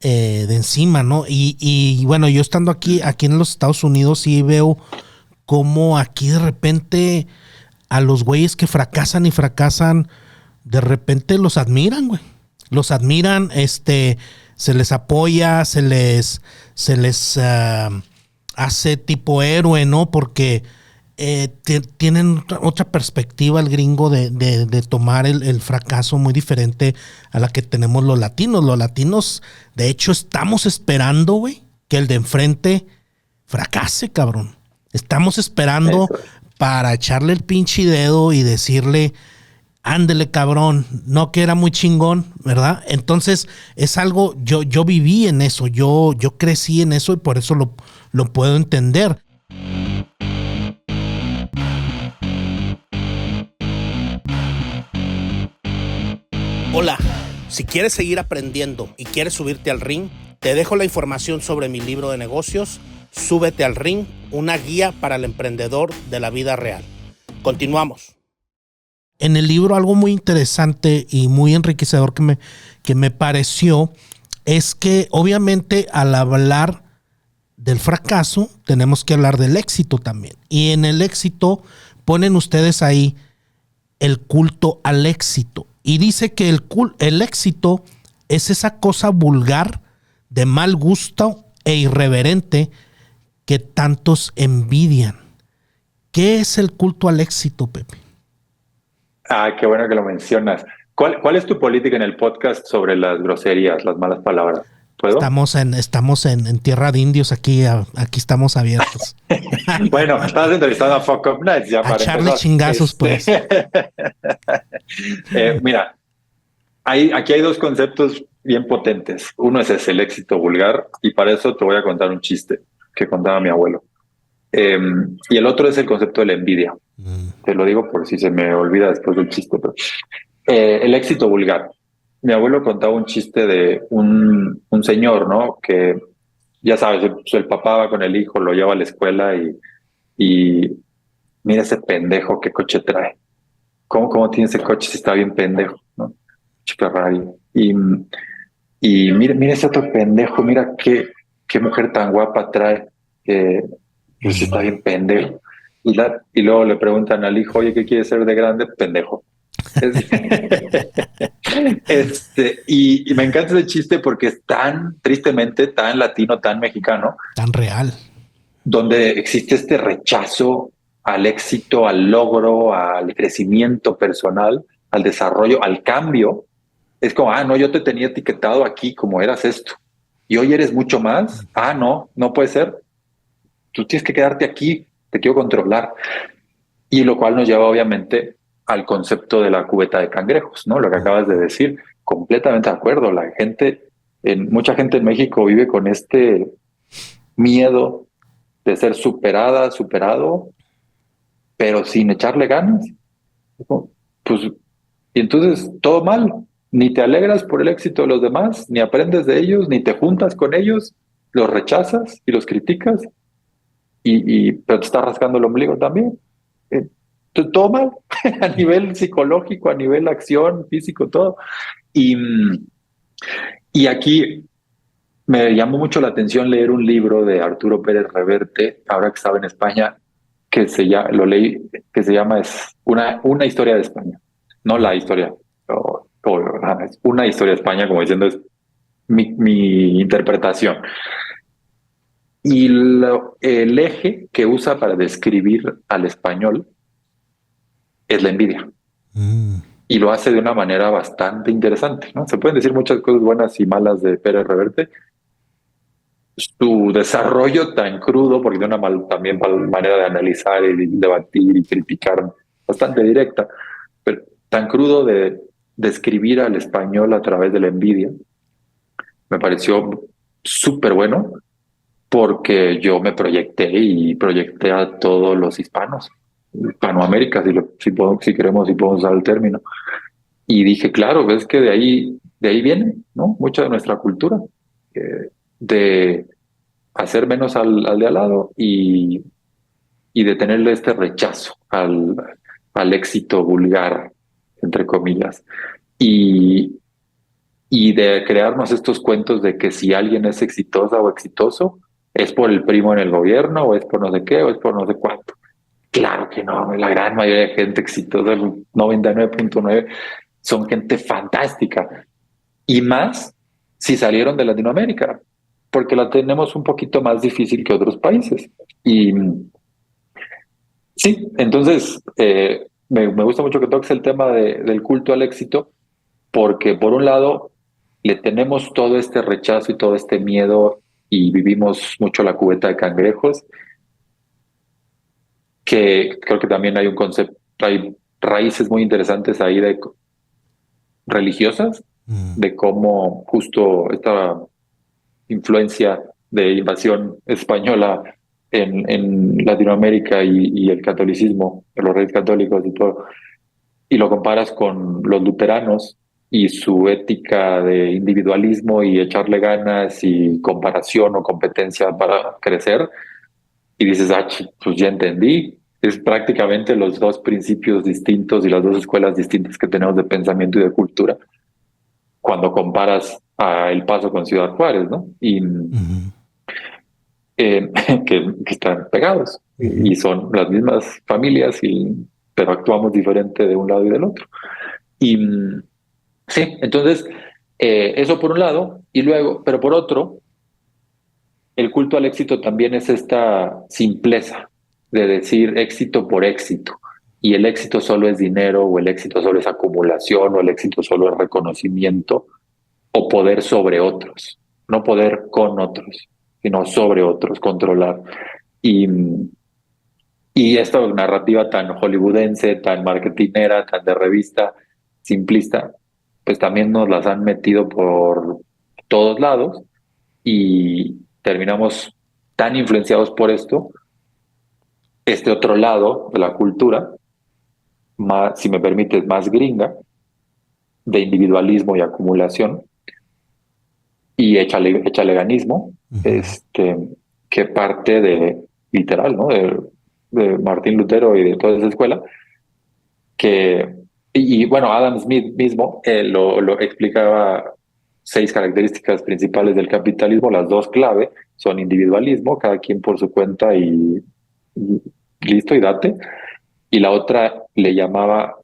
[SPEAKER 2] de encima, ¿no? Y bueno, yo estando aquí en los Estados Unidos, sí veo cómo aquí de repente a los güeyes que fracasan, de repente los admiran, güey. Los admiran, se les apoya, se les hace tipo héroe, ¿no? Porque tienen otra perspectiva el gringo de tomar el fracaso muy diferente a la que tenemos los latinos. Los latinos, de hecho, estamos esperando, güey, que el de enfrente fracase, cabrón. Estamos esperando para echarle el pinche dedo y decirle, ándele, cabrón, no, que era muy chingón, ¿verdad? Entonces, es algo, yo viví en eso, yo crecí en eso y por eso lo puedo entender. Hola, si quieres seguir aprendiendo y quieres subirte al ring, te dejo la información sobre mi libro de negocios, Súbete al Ring, una guía para el emprendedor de la vida real. Continuamos. En el libro algo muy interesante y muy enriquecedor que me pareció es que obviamente al hablar del fracaso tenemos que hablar del éxito también. Y en el éxito ponen ustedes ahí el culto al éxito. Y dice que el éxito es esa cosa vulgar, de mal gusto e irreverente que tantos envidian. ¿Qué es el culto al éxito, Pepe?
[SPEAKER 1] Qué bueno que lo mencionas. ¿Cuál es tu política en el podcast sobre las groserías, las malas palabras? ¿Puedo?
[SPEAKER 2] Estamos en tierra de indios, aquí estamos abiertos.
[SPEAKER 1] Bueno, estás entrevistando a Fuck Up Nights. Ya
[SPEAKER 2] a
[SPEAKER 1] para
[SPEAKER 2] echarle
[SPEAKER 1] empezar.
[SPEAKER 2] chingazos, pues.
[SPEAKER 1] Mira, aquí hay dos conceptos bien potentes. Uno es ese, el éxito vulgar, y para eso te voy a contar un chiste que contaba mi abuelo. Y el otro es el concepto de la envidia. Te lo digo por si se me olvida después del chiste. Pero, el éxito vulgar. Mi abuelo contaba un chiste de un señor, ¿no? Que ya sabes, el papá va con el hijo, lo lleva a la escuela y mira ese pendejo, qué coche trae. ¿Cómo tiene ese coche si está bien pendejo, ¿no? Ferrari. Y mira ese otro pendejo, mira qué mujer tan guapa trae, que si está bien pendejo. Y luego le preguntan al hijo, oye, ¿qué quiere ser de grande? Pendejo. Y me encanta ese chiste porque es tan, tristemente, tan latino, tan mexicano.
[SPEAKER 2] Tan real.
[SPEAKER 1] Donde existe este rechazo al éxito, al logro, al crecimiento personal, al desarrollo, al cambio. Es como, no, yo te tenía etiquetado aquí como eras esto. Y hoy eres mucho más. No puede ser. Tú tienes que quedarte aquí, te quiero controlar. Y lo cual nos lleva obviamente al concepto de la cubeta de cangrejos, ¿no? Lo que acabas de decir, completamente de acuerdo. Mucha gente en México vive con este miedo de ser superado, pero sin echarle ganas. Pues, y entonces todo mal. Ni te alegras por el éxito de los demás, ni aprendes de ellos, ni te juntas con ellos, los rechazas y los criticas, pero te está rascando el ombligo también. Todo mal, a nivel psicológico, a nivel acción, físico, todo. Y aquí me llamó mucho la atención leer un libro de Arturo Pérez Reverte, ahora que estaba en España, lo leí, que se llama Es una historia de España. No la historia, es una historia de España, como diciendo, es mi interpretación. Y el eje que usa para describir al español es la envidia. Y lo hace de una manera bastante interesante, ¿no? Se pueden decir muchas cosas buenas y malas de Pérez Reverte. Su desarrollo tan crudo, porque de una también manera de analizar y debatir y criticar bastante directa, pero tan crudo de describir al español a través de la envidia, me pareció súper bueno, porque yo me proyecté a todos los hispanos, Hispanoamérica, si queremos, si podemos usar el término. Y dije, claro, es que de ahí viene, ¿no? Mucha de nuestra cultura, de hacer menos al de al lado y de tenerle este rechazo al éxito vulgar, entre comillas. Y de crearnos estos cuentos de que si alguien es exitosa o exitoso, es por el primo en el gobierno, o es por no sé qué, o es por no sé cuánto. Claro que no, la gran mayoría de gente exitosa, el 99.9, son gente fantástica. Y más si salieron de Latinoamérica, porque la tenemos un poquito más difícil que otros países. Y sí, entonces me gusta mucho que toques el tema del culto al éxito, porque por un lado le tenemos todo este rechazo y todo este miedo y vivimos mucho la cubeta de cangrejos, que creo que también hay un concepto, hay raíces muy interesantes ahí religiosas, de cómo justo esta influencia de invasión española en Latinoamérica y el catolicismo, los reyes católicos y todo, y lo comparas con los luteranos y su ética de individualismo y echarle ganas y comparación o competencia para crecer, y dices, pues ya entendí, es prácticamente los dos principios distintos y las dos escuelas distintas que tenemos de pensamiento y de cultura cuando comparas a El Paso con Ciudad Juárez, ¿no? Y que están pegados y son las mismas familias y pero actuamos diferente de un lado y del otro. Y sí, entonces, eso por un lado, y luego, pero por otro, el culto al éxito también es esta simpleza de decir éxito por éxito. Y el éxito solo es dinero, o el éxito solo es acumulación, o el éxito solo es reconocimiento, o poder sobre otros. No poder con otros, sino sobre otros, controlar. Y, y esta narrativa tan hollywoodense, tan marketinera, tan de revista, simplista, pues también nos las han metido por todos lados y terminamos tan influenciados por esto, este otro lado de la cultura, más, si me permites, más gringa, de individualismo y acumulación, y echaleganismo, que parte de, literal, ¿no? De Martín Lutero y de toda esa escuela, que, y bueno, Adam Smith mismo lo explicaba 6 características principales del capitalismo, las 2 clave son individualismo, cada quien por su cuenta y listo y date, y la otra le llamaba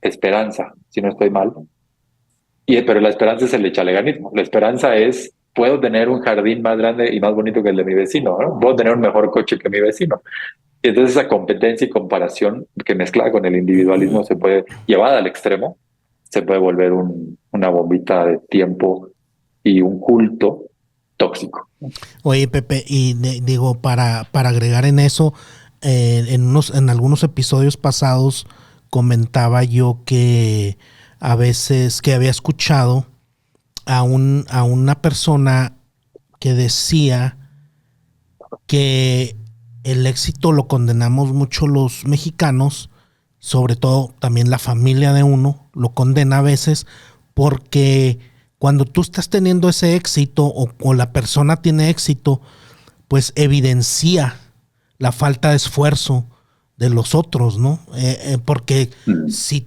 [SPEAKER 1] esperanza, si no estoy mal, pero la esperanza es el echaleganismo, la esperanza es puedo tener un jardín más grande y más bonito que el de mi vecino, ¿no? Puedo tener un mejor coche que mi vecino. Y entonces esa competencia y comparación que mezclada con el individualismo se puede, llevada al extremo, se puede volver una bombita de tiempo y un culto tóxico.
[SPEAKER 2] Oye, Pepe, y digo, para agregar en eso, en algunos episodios pasados comentaba yo que a veces que había escuchado a una persona que decía que el éxito lo condenamos mucho los mexicanos, sobre todo también la familia de uno lo condena a veces, porque cuando tú estás teniendo ese éxito o la persona tiene éxito, pues evidencia la falta de esfuerzo de los otros, ¿no? Porque si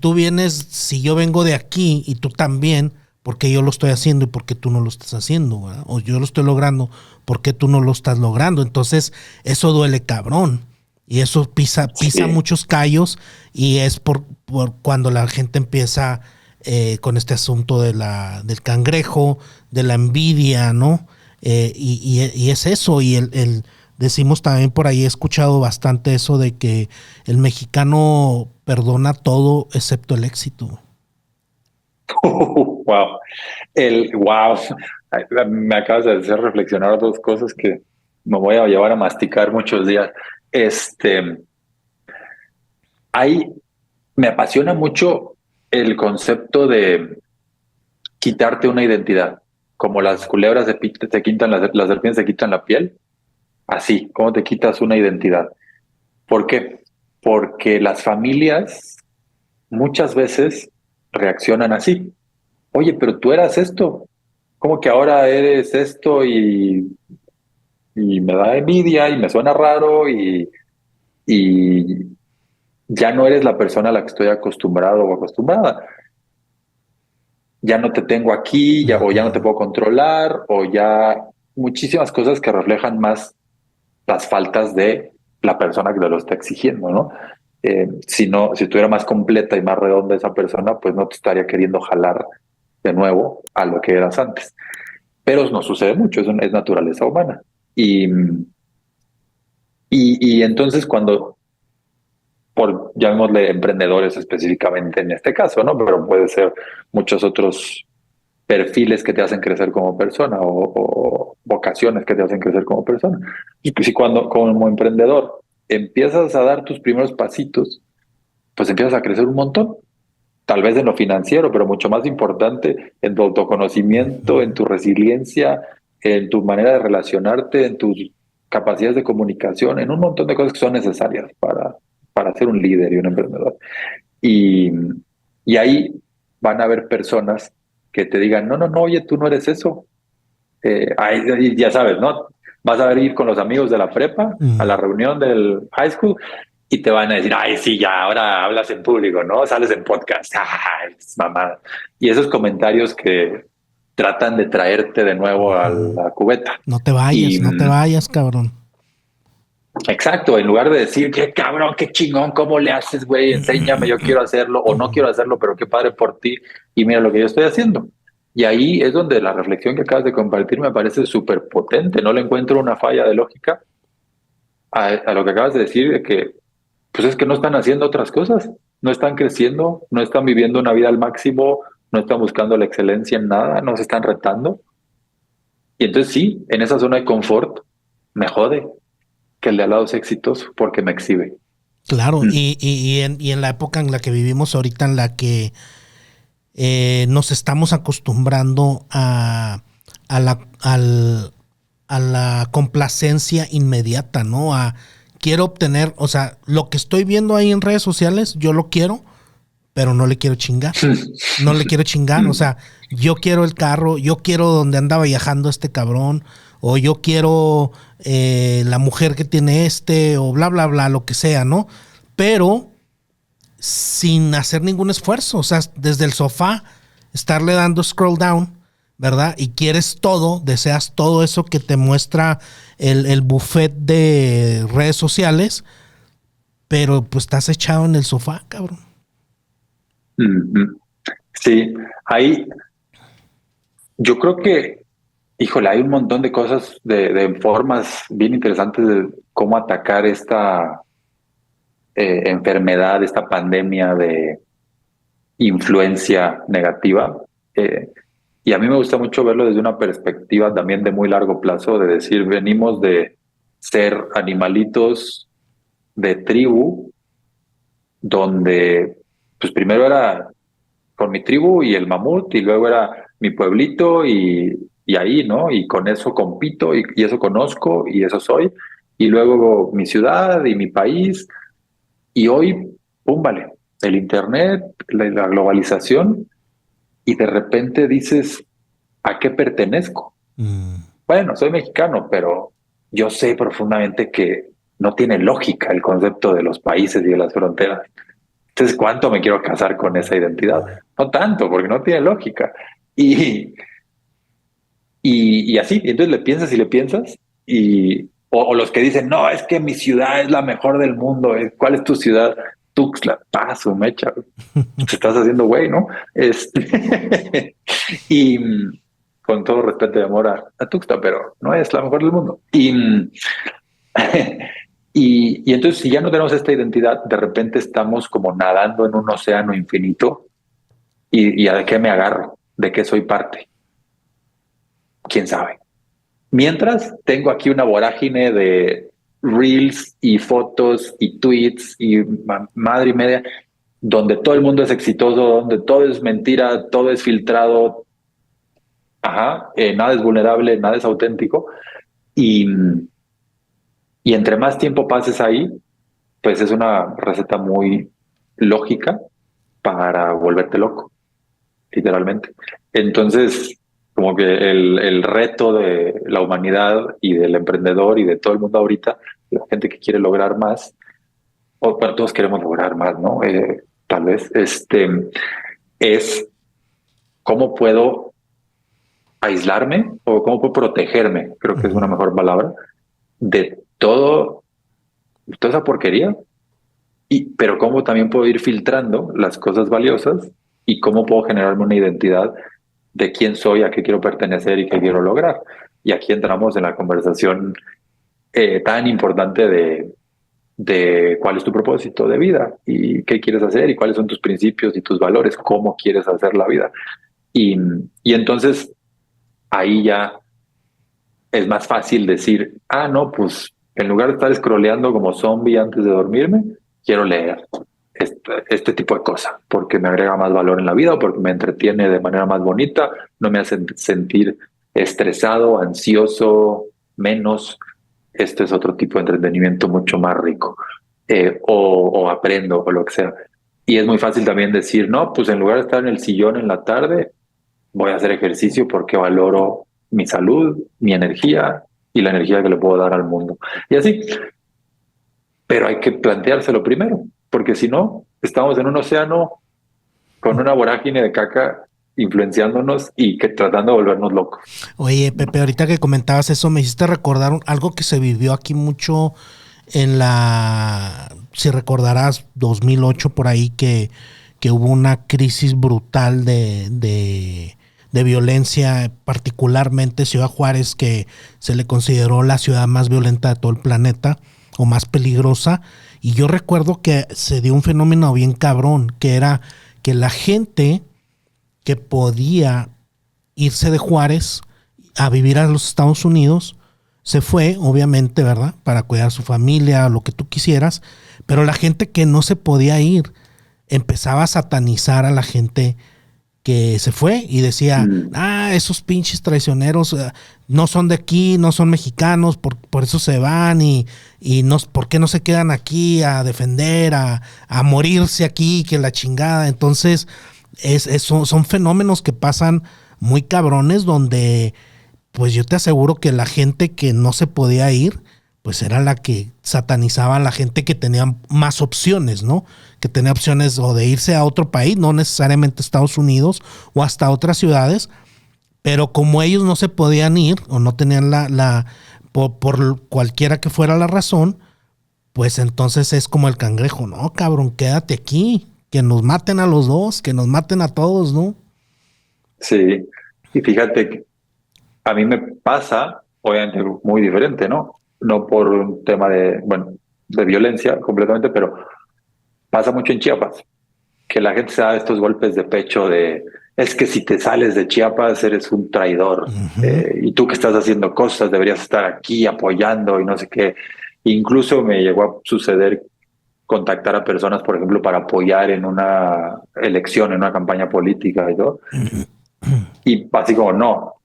[SPEAKER 2] yo vengo de aquí y tú también, porque yo lo estoy haciendo y porque tú no lo estás haciendo, ¿verdad? O yo lo estoy logrando, porque tú no lo estás logrando. Entonces, eso duele cabrón. Y eso pisa muchos callos, y es por cuando la gente empieza con este asunto del cangrejo, de la envidia, ¿no? Y es eso, y decimos también por ahí, he escuchado bastante eso de que el mexicano perdona todo excepto el éxito.
[SPEAKER 1] Wow. Wow. Me acabas de hacer reflexionar 2 cosas que me voy a llevar a masticar muchos días. Me apasiona mucho el concepto de quitarte una identidad, como las culebras te quitan las serpientes se quitan la piel, así, ¿cómo te quitas una identidad? ¿Por qué? Porque las familias muchas veces reaccionan así. Oye, pero tú eras esto, ¿cómo que ahora eres esto? Y me da envidia y me suena raro y ya no eres la persona a la que estoy acostumbrado o acostumbrada. Ya no te tengo aquí, o ya no te puedo controlar, o ya muchísimas cosas que reflejan más las faltas de la persona que te lo está exigiendo, ¿no? Si estuviera más completa y más redonda esa persona, pues no te estaría queriendo jalar de nuevo a lo que eras antes. Pero no sucede mucho, es naturaleza humana. Y entonces cuando, llamémosle emprendedores específicamente en este caso, ¿no? Pero puede ser muchos otros perfiles que te hacen crecer como persona o vocaciones que te hacen crecer como persona. Y si cuando como emprendedor empiezas a dar tus primeros pasitos, pues empiezas a crecer un montón, tal vez en lo financiero, pero mucho más importante en tu autoconocimiento, en tu resiliencia, en tu manera de relacionarte, en tus capacidades de comunicación, en un montón de cosas que son necesarias para ser un líder y un emprendedor. Y ahí van a haber personas que te digan, no, oye, tú no eres eso. Ya sabes, ¿no? Vas a ir con los amigos de la prepa a la reunión del high school y te van a decir, ay, sí, ya, ahora hablas en público, ¿no? Sales en podcast. Ay, mamá. Y esos comentarios que tratan de traerte de nuevo a la cubeta.
[SPEAKER 2] No te vayas, cabrón.
[SPEAKER 1] Exacto, en lugar de decir, qué cabrón, qué chingón, ¿cómo le haces, güey? Enséñame, yo quiero hacerlo o no quiero hacerlo, pero qué padre por ti y mira lo que yo estoy haciendo. Y ahí es donde la reflexión que acabas de compartir me parece súper potente, no le encuentro una falla de lógica a lo que acabas de decir, de que pues es que no están haciendo otras cosas, no están creciendo, no están viviendo una vida al máximo, no están buscando la excelencia en nada, no se están retando. Y entonces sí, en esa zona de confort me jode que el de al lado sea exitoso porque me exhibe.
[SPEAKER 2] Claro, y en la época en la que vivimos ahorita, en la que nos estamos acostumbrando a la complacencia inmediata, ¿no? Quiero obtener, o sea, lo que estoy viendo ahí en redes sociales, yo lo quiero, pero no le quiero chingar. No le quiero chingar, o sea, yo quiero el carro, yo quiero donde anda viajando este cabrón, o yo quiero la mujer que tiene o bla, bla, bla, lo que sea, ¿no? Pero sin hacer ningún esfuerzo, o sea, desde el sofá, estarle dando scroll down, ¿verdad? Y quieres todo, deseas todo eso que te muestra el buffet de redes sociales, pero pues estás echado en el sofá, cabrón.
[SPEAKER 1] Sí, ahí yo creo que, híjole, hay un montón de cosas, de formas bien interesantes de cómo atacar esta enfermedad, esta pandemia de influencia negativa. Y a mí me gusta mucho verlo desde una perspectiva también de muy largo plazo, de decir, venimos de ser animalitos de tribu, donde pues primero era con mi tribu y el mamut, y luego era mi pueblito y ahí, ¿no? Y con eso compito y eso conozco y eso soy. Y luego mi ciudad y mi país. Y hoy, pum, vale, el internet, la globalización, y de repente dices, ¿a qué pertenezco? Bueno, soy mexicano, pero yo sé profundamente que no tiene lógica el concepto de los países y de las fronteras. Entonces, ¿cuánto me quiero casar con esa identidad? No tanto, porque no tiene lógica. Y, y así, y entonces le piensas, o los que dicen, no, es que mi ciudad es la mejor del mundo. ¿Cuál es tu ciudad? Tuxtla, Paso, Mecha. Te estás haciendo güey, ¿no? Y con todo respeto y amor a Tuxtla, pero no es la mejor del mundo. Y entonces, si ya no tenemos esta identidad, de repente estamos como nadando en un océano infinito. ¿Y a de qué me agarro? ¿De qué soy parte? ¿Quién sabe? Mientras, tengo aquí una vorágine de reels y fotos y tweets y madre y media, donde todo el mundo es exitoso, donde todo es mentira, todo es filtrado, nada es vulnerable, nada es auténtico. Y, y entre más tiempo pases ahí, pues es una receta muy lógica para volverte loco, literalmente. Entonces, como que el reto de la humanidad y del emprendedor y de todo el mundo ahorita, la gente que quiere lograr más, o bueno, todos queremos lograr más, ¿no? Tal vez, es cómo puedo aislarme o cómo puedo protegerme, creo que es una mejor palabra, de toda esa porquería, pero cómo también puedo ir filtrando las cosas valiosas y cómo puedo generarme una identidad de quién soy, a qué quiero pertenecer y qué quiero lograr. Y aquí entramos en la conversación tan importante de cuál es tu propósito de vida y qué quieres hacer y cuáles son tus principios y tus valores, cómo quieres hacer la vida. Y entonces ahí ya es más fácil decir, no, pues en lugar de estar scrolleando como zombie antes de dormirme, quiero leer este tipo de cosas, porque me agrega más valor en la vida o porque me entretiene de manera más bonita, no me hace sentir estresado, ansioso, menos. Este es otro tipo de entretenimiento mucho más rico, o aprendo o lo que sea. Y es muy fácil también decir, no, pues en lugar de estar en el sillón en la tarde, voy a hacer ejercicio porque valoro mi salud, mi energía y la energía que le puedo dar al mundo. Y así. Pero hay que planteárselo primero, porque si no, estamos en un océano con una vorágine de caca influenciándonos y tratando de volvernos locos.
[SPEAKER 2] Oye, Pepe, ahorita que comentabas eso, me hiciste recordar algo que se vivió aquí mucho si recordarás, 2008 por ahí, que hubo una crisis brutal de violencia, particularmente Ciudad Juárez, que se le consideró la ciudad más violenta de todo el planeta, o más peligrosa. Y yo recuerdo que se dio un fenómeno bien cabrón, que era que la gente que podía irse de Juárez a vivir a los Estados Unidos se fue, obviamente, ¿verdad? Para cuidar a su familia, lo que tú quisieras. Pero la gente que no se podía ir empezaba a satanizar a la gente que se fue y decía, esos pinches traicioneros no son de aquí, no son mexicanos, por eso se van y no, ¿por qué no se quedan aquí a defender, a morirse aquí, que la chingada? Entonces, son fenómenos que pasan muy cabrones, donde pues yo te aseguro que la gente que no se podía ir, pues era la que satanizaba a la gente que tenía más opciones, ¿no? Que tenía opciones o de irse a otro país, no necesariamente Estados Unidos o hasta otras ciudades, pero como ellos no se podían ir o no tenían por cualquiera que fuera la razón, pues entonces es como el cangrejo, no, cabrón, quédate aquí, que nos maten a los dos, que nos maten a todos, ¿no?
[SPEAKER 1] Sí, y fíjate que a mí me pasa, obviamente muy diferente, ¿no? No por un tema de violencia completamente, pero pasa mucho en Chiapas, que la gente se da estos golpes de pecho es que si te sales de Chiapas eres un traidor, y tú que estás haciendo cosas deberías estar aquí apoyando y no sé qué. Incluso me llegó a suceder contactar a personas, por ejemplo, para apoyar en una elección, en una campaña política y todo. Y así como no,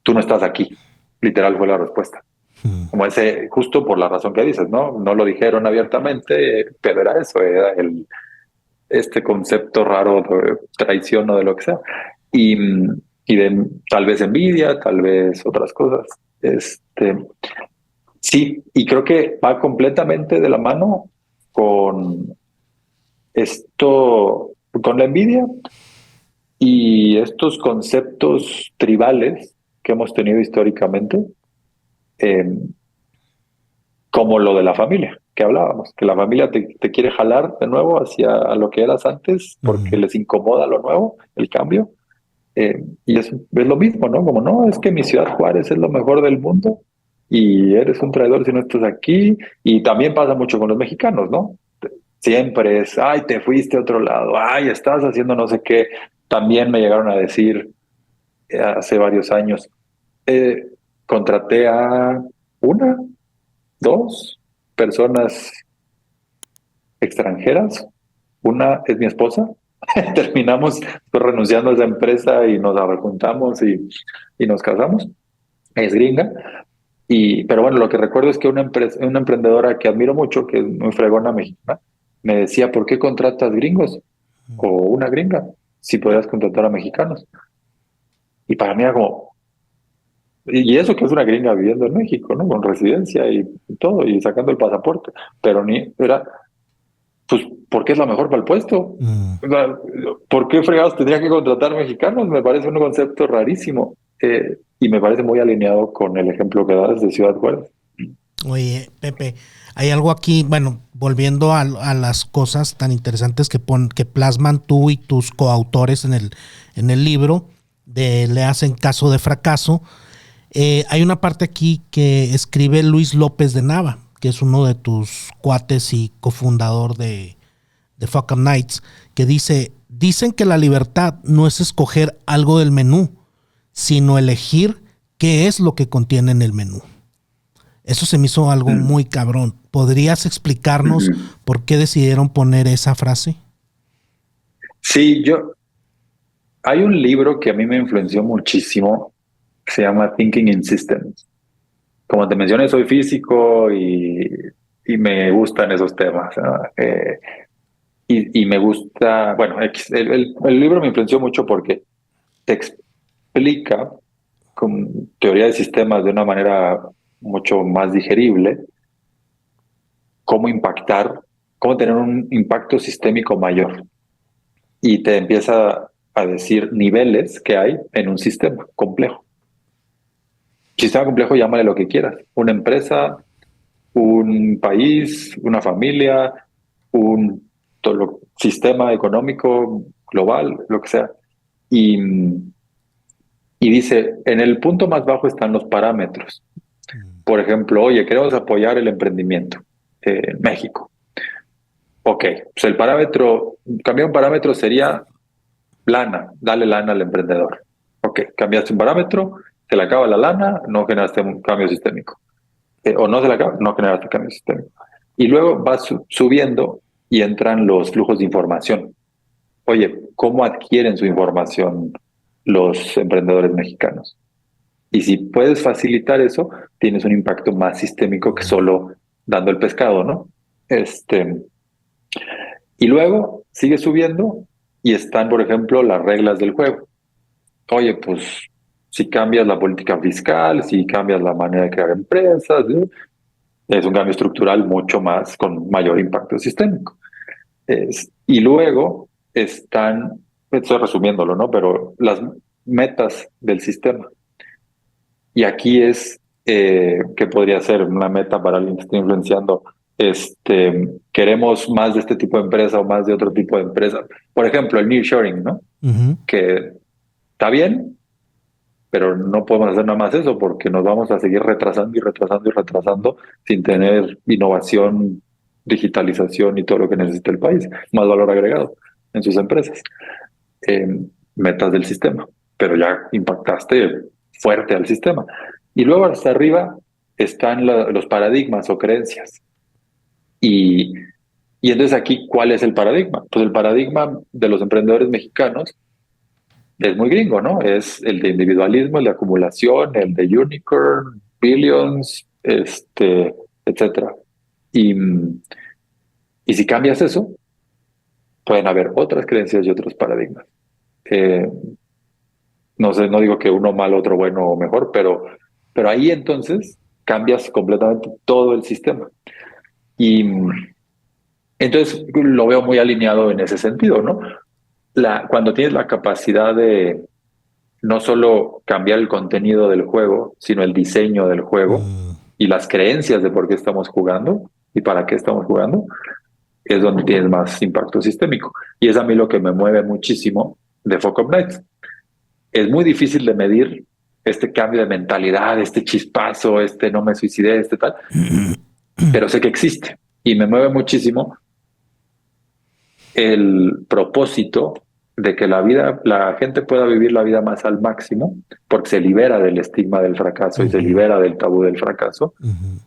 [SPEAKER 1] tú no estás aquí. Literal fue la respuesta. Como ese, justo por la razón que dices, ¿no? No lo dijeron abiertamente, pero era eso, era este concepto raro de traición o de lo que sea. Y de tal vez envidia, tal vez otras cosas. Sí, y creo que va completamente de la mano con esto, con la envidia y estos conceptos tribales que hemos tenido históricamente, como lo de la familia que hablábamos, que la familia te quiere jalar de nuevo hacia lo que eras antes porque les incomoda lo nuevo, el cambio. Y es lo mismo, ¿no? Como no, es que mi ciudad Juárez es lo mejor del mundo y eres un traidor si no estás aquí. Y también pasa mucho con los mexicanos, ¿no? Siempre es, ay, te fuiste a otro lado, ay, estás haciendo no sé qué. También me llegaron a decir hace varios años, contraté a dos personas extranjeras, una es mi esposa. Terminamos renunciando a esa empresa y nos juntamos y nos casamos. Es gringa. Pero bueno, lo que recuerdo es que una emprendedora que admiro mucho, que es muy fregona mexicana, me decía, ¿por qué contratas gringos? O una gringa, si podías contratar a mexicanos. Y para mí era como, y eso que es una gringa viviendo en México, ¿no? Con residencia y todo, y sacando el pasaporte. Pero era, pues, porque es la mejor para el puesto. O sea, ¿por qué fregados tendría que contratar mexicanos? Me parece un concepto rarísimo, y me parece muy alineado con el ejemplo que das de Ciudad Juárez.
[SPEAKER 2] Oye, Pepe, hay algo aquí, bueno, volviendo a las cosas tan interesantes que plasman tú y tus coautores en el libro de Le hacen caso de fracaso. Hay una parte aquí que escribe Luis López de Nava, que es uno de tus cuates y cofundador de Fuck Up Nights, que dicen que la libertad no es escoger algo del menú, sino elegir qué es lo que contiene en el menú. Eso se me hizo algo muy cabrón. ¿Podrías explicarnos por qué decidieron poner esa frase?
[SPEAKER 1] Sí, hay un libro que a mí me influenció muchísimo, que se llama Thinking in Systems. Como te mencioné, soy físico y me gustan esos temas, ¿no? Y me gusta, bueno, el libro me influenció mucho porque te explica con teoría de sistemas de una manera mucho más digerible cómo tener un impacto sistémico mayor. Y te empieza a decir niveles que hay en un sistema complejo. Sistema complejo, llámale lo que quieras. Una empresa, un país, una familia, un sistema económico global, lo que sea. Y, y dice, en el punto más bajo están los parámetros. Por ejemplo, oye, queremos apoyar el emprendimiento en México. Ok, pues el parámetro, cambiar un parámetro sería lana, dale lana al emprendedor. Ok, cambiaste un parámetro, se le acaba la lana, no generaste un cambio sistémico. O no se le acaba, no generaste cambio sistémico. Y luego vas subiendo y entran los flujos de información. Oye, ¿cómo adquieren su información los emprendedores mexicanos? Y si puedes facilitar eso, tienes un impacto más sistémico que solo dando el pescado, ¿no? Y luego sigue subiendo y están, por ejemplo, las reglas del juego. Oye, pues si cambias la política fiscal, si cambias la manera de crear empresas, ¿sí? Es un cambio estructural mucho más, con mayor impacto sistémico. Y luego están, estoy resumiéndolo, ¿no? Pero las metas del sistema. Y aquí es que podría ser una meta para alguien que esté influenciando. Queremos más de este tipo de empresa o más de otro tipo de empresa. Por ejemplo, el nearshoring, ¿no? Que está bien, pero no podemos hacer nada más eso porque nos vamos a seguir retrasando y retrasando y retrasando sin tener innovación, digitalización y todo lo que necesita el país, más valor agregado en sus empresas. Metas del sistema, pero ya impactaste fuerte al sistema. Y luego hasta arriba están los paradigmas o creencias. Y entonces aquí, ¿cuál es el paradigma? Pues el paradigma de los emprendedores mexicanos es muy gringo, ¿no? Es el de individualismo, el de acumulación, el de unicorn, billions, etcétera. Y si cambias eso, pueden haber otras creencias y otros paradigmas. No sé, no digo que uno malo, otro bueno o mejor, pero ahí entonces cambias completamente todo el sistema. Y entonces lo veo muy alineado en ese sentido, ¿no? Cuando tienes la capacidad de no solo cambiar el contenido del juego, sino el diseño del juego y las creencias de por qué estamos jugando y para qué estamos jugando, es donde tienes más impacto sistémico. Y es a mí lo que me mueve muchísimo de Fuck Up Nights. Es muy difícil de medir este cambio de mentalidad, este chispazo, no me suicidé, tal, pero sé que existe y me mueve muchísimo el propósito de que la gente pueda vivir la vida más al máximo porque se libera del estigma del fracaso y se libera del tabú del fracaso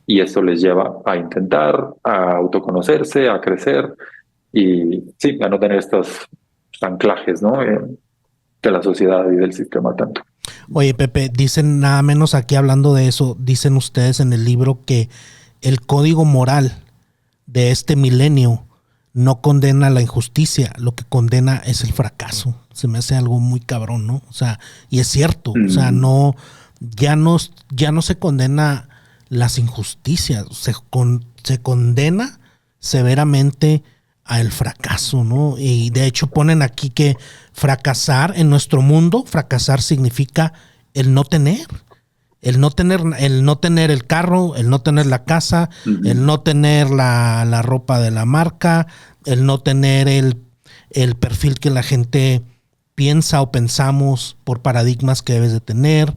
[SPEAKER 1] y eso les lleva a intentar, a autoconocerse, a crecer y sí, a no tener estos anclajes, ¿no? De la sociedad y del sistema tanto.
[SPEAKER 2] Oye, Pepe, dicen nada menos aquí hablando de eso, dicen ustedes en el libro que el código moral de este milenio no condena la injusticia, lo que condena es el fracaso. Se me hace algo muy cabrón, ¿no? O sea, y es cierto, o sea, ya no se condena las injusticias, se condena severamente al fracaso, ¿no? Y de hecho ponen aquí que fracasar en nuestro mundo, fracasar significa el no tener el carro, el no tener la casa, el no tener la ropa de la marca, el no tener el perfil que la gente piensa o pensamos por paradigmas que debes de tener,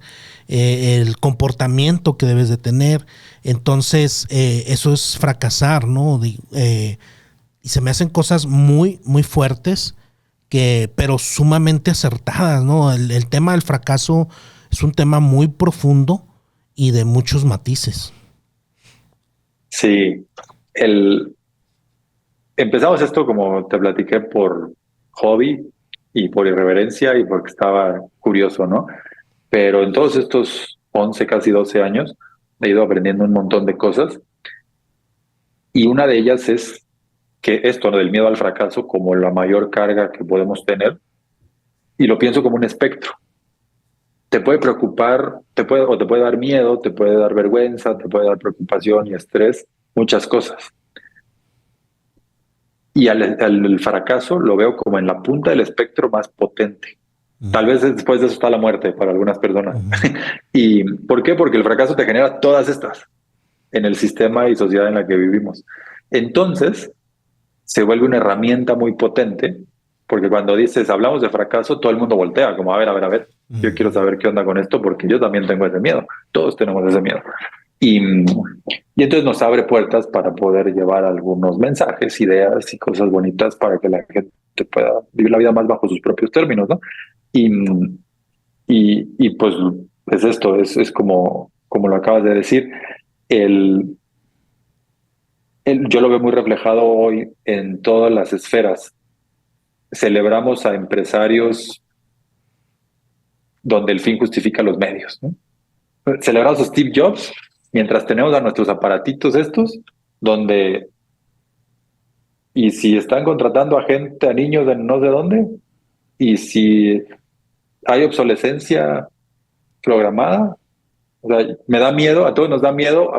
[SPEAKER 2] el comportamiento que debes de tener. Entonces, eso es fracasar, ¿no? Y se me hacen cosas muy, muy fuertes, pero sumamente acertadas, ¿no? El tema del fracaso es un tema muy profundo y de muchos matices.
[SPEAKER 1] Sí, empezamos esto, como te platiqué, por hobby y por irreverencia y porque estaba curioso, ¿no? Pero en todos estos 11, casi 12 años, he ido aprendiendo un montón de cosas y una de ellas es que esto, ¿no? Del miedo al fracaso como la mayor carga que podemos tener, y lo pienso como un espectro. Te puede preocupar, te puede dar miedo, te puede dar vergüenza, te puede dar preocupación y estrés, muchas cosas. Y al fracaso lo veo como en la punta del espectro más potente. Tal vez después de eso está la muerte para algunas personas. ¿Y por qué? Porque el fracaso te genera todas estas. en el sistema y sociedad en la que vivimos. Entonces, se vuelve una herramienta muy potente, porque cuando dices, hablamos de fracaso, todo el mundo voltea, como, a ver, yo quiero saber qué onda con esto, porque yo también tengo ese miedo, todos tenemos ese miedo. Y entonces nos abre puertas para poder llevar algunos mensajes, ideas y cosas bonitas para que la gente pueda vivir la vida más bajo sus propios términos, ¿no? Y pues es esto, es como lo acabas de decir, yo lo veo muy reflejado hoy en todas las esferas. Celebramos a empresarios donde el fin justifica los medios, ¿no? Celebramos a Steve Jobs mientras tenemos a nuestros aparatitos estos, donde, y si están contratando a gente, a niños de no sé dónde, y si hay obsolescencia programada, o sea, me da miedo, a todos nos da miedo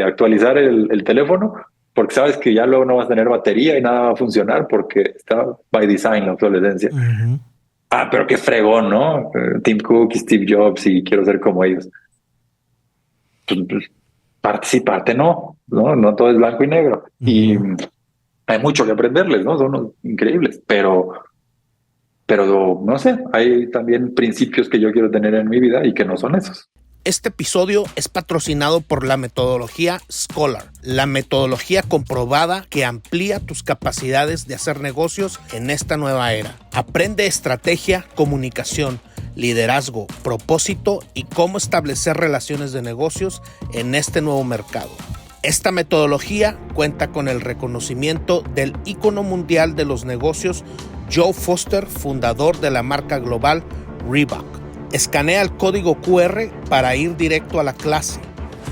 [SPEAKER 1] actualizar el teléfono, porque sabes que ya luego no vas a tener batería y nada va a funcionar porque está by design la obsolescencia.
[SPEAKER 2] Uh-huh.
[SPEAKER 1] Pero qué fregón, ¿no? Tim Cook y Steve Jobs y quiero ser como ellos. Pues, parte sí, parte no, no todo es blanco y negro. Uh-huh. Y hay mucho que aprenderles, ¿no? Son increíbles, pero no sé, hay también principios que yo quiero tener en mi vida y que no son esos.
[SPEAKER 2] Este episodio es patrocinado por la metodología Scholar, la metodología comprobada que amplía tus capacidades de hacer negocios en esta nueva era. Aprende estrategia, comunicación, liderazgo, propósito y cómo establecer relaciones de negocios en este nuevo mercado. Esta metodología cuenta con el reconocimiento del ícono mundial de los negocios, Joe Foster, fundador de la marca global Reebok. Escanea el código QR para ir directo a la clase.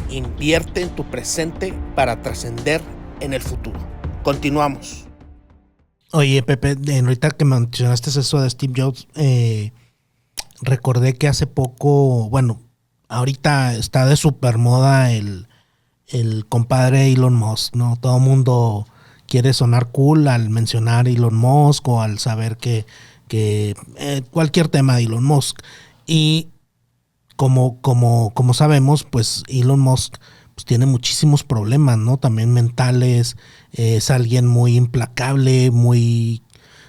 [SPEAKER 2] Invierte en tu presente para trascender en el futuro. Continuamos. Oye, Pepe, ahorita que mencionaste eso de Steve Jobs, recordé que hace poco, bueno, ahorita está de super moda el compadre Elon Musk, ¿no? Todo el mundo quiere sonar cool al mencionar Elon Musk o al saber que cualquier tema de Elon Musk. Y como sabemos, pues Elon Musk pues tiene muchísimos problemas, ¿no? También mentales, es alguien muy implacable, muy,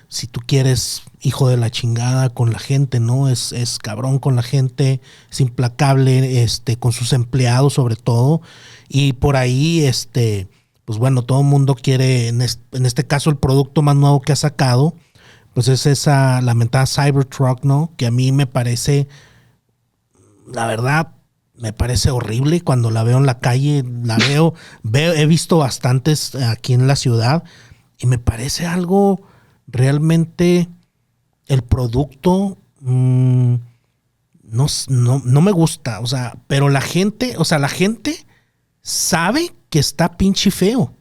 [SPEAKER 2] si tú quieres, hijo de la chingada con la gente, ¿no? Es cabrón con la gente, es implacable, con sus empleados sobre todo. Y por ahí, pues bueno, todo el mundo quiere, en este caso el producto más nuevo que ha sacado, pues es esa lamentada Cybertruck, ¿no? Que a mí me parece, la verdad, me parece horrible cuando la veo en la calle, he visto bastantes aquí en la ciudad y me parece algo realmente, el producto no me gusta, o sea, pero la gente sabe que está pinche feo.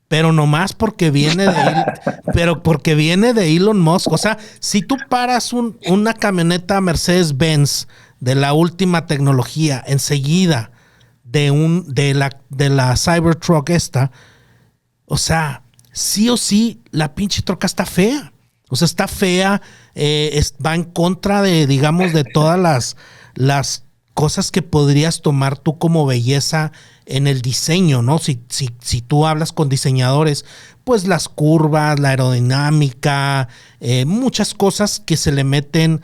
[SPEAKER 2] Pero nomás porque viene de Elon Musk. O sea, si tú paras una camioneta Mercedes-Benz de la última tecnología enseguida de la Cybertruck esta, o sea, sí o sí la pinche troca está fea. O sea, está fea, va en contra de, digamos, de todas las cosas que podrías tomar tú como belleza en el diseño, ¿no? Si tú hablas con diseñadores, pues las curvas, la aerodinámica, muchas cosas que se le meten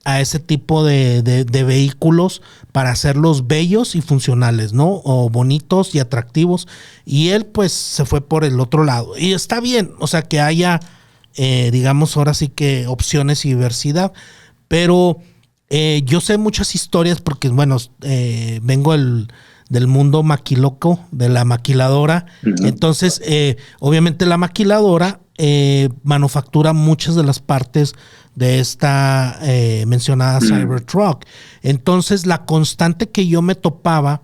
[SPEAKER 2] a ese tipo de vehículos para hacerlos bellos y funcionales, ¿no? O bonitos y atractivos. Y él, pues, se fue por el otro lado. Y está bien, o sea, que haya, digamos, ahora sí que opciones y diversidad. Pero yo sé muchas historias porque, bueno, vengo del mundo maquiloco, de la maquiladora. Uh-huh. Entonces, obviamente la maquiladora manufactura muchas de las partes de esta mencionada Cybertruck. Entonces, la constante que yo me topaba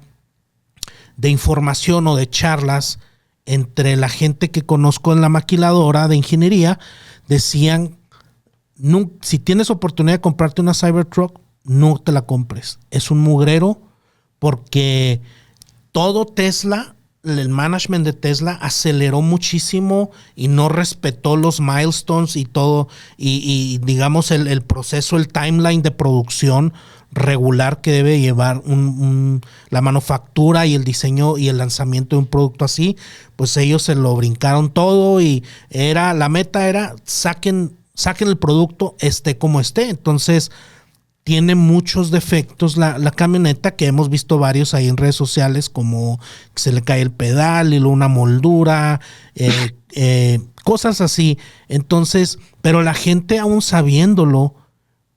[SPEAKER 2] de información o de charlas entre la gente que conozco en la maquiladora de ingeniería, decían, si tienes oportunidad de comprarte una Cybertruck, no te la compres. Es un mugrero porque todo Tesla el management de Tesla aceleró muchísimo y no respetó los milestones y todo, y digamos el proceso, el timeline de producción regular que debe llevar la manufactura y el diseño y el lanzamiento de un producto así, pues ellos se lo brincaron todo y la meta era saquen el producto esté como esté. Entonces tiene muchos defectos la camioneta, que hemos visto varios ahí en redes sociales, como que se le cae el pedal y luego una moldura, cosas así. Entonces, pero la gente, aún sabiéndolo,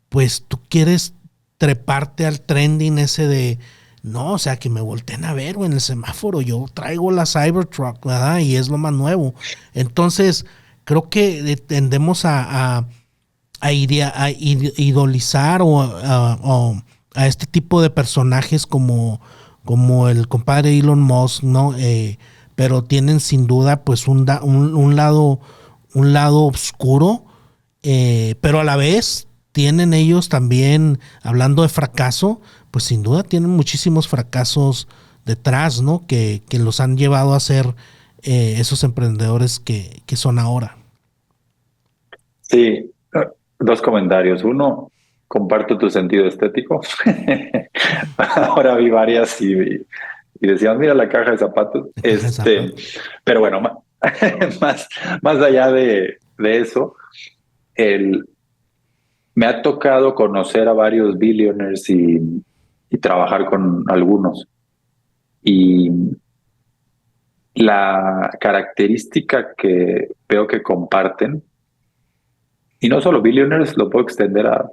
[SPEAKER 2] pues tú quieres treparte al trending ese de, no, o sea, que me volteen a ver, en el semáforo, yo traigo la Cybertruck, ¿verdad? Y es lo más nuevo. Entonces, creo que tendemos a idolizar o a este tipo de personajes como el compadre Elon Musk, ¿no? Pero tienen sin duda pues un lado oscuro, pero a la vez tienen ellos también, hablando de fracaso, pues sin duda tienen muchísimos fracasos detrás, ¿no? Que los han llevado a ser esos emprendedores que son ahora.
[SPEAKER 1] Sí, dos comentarios. Uno, comparto tu sentido estético. Ahora vi varias y decían, mira la caja de zapatos. Pero bueno, más allá de eso, me ha tocado conocer a varios billionaires y trabajar con algunos. Y la característica que veo que comparten, y no solo billionaires, lo puedo extender a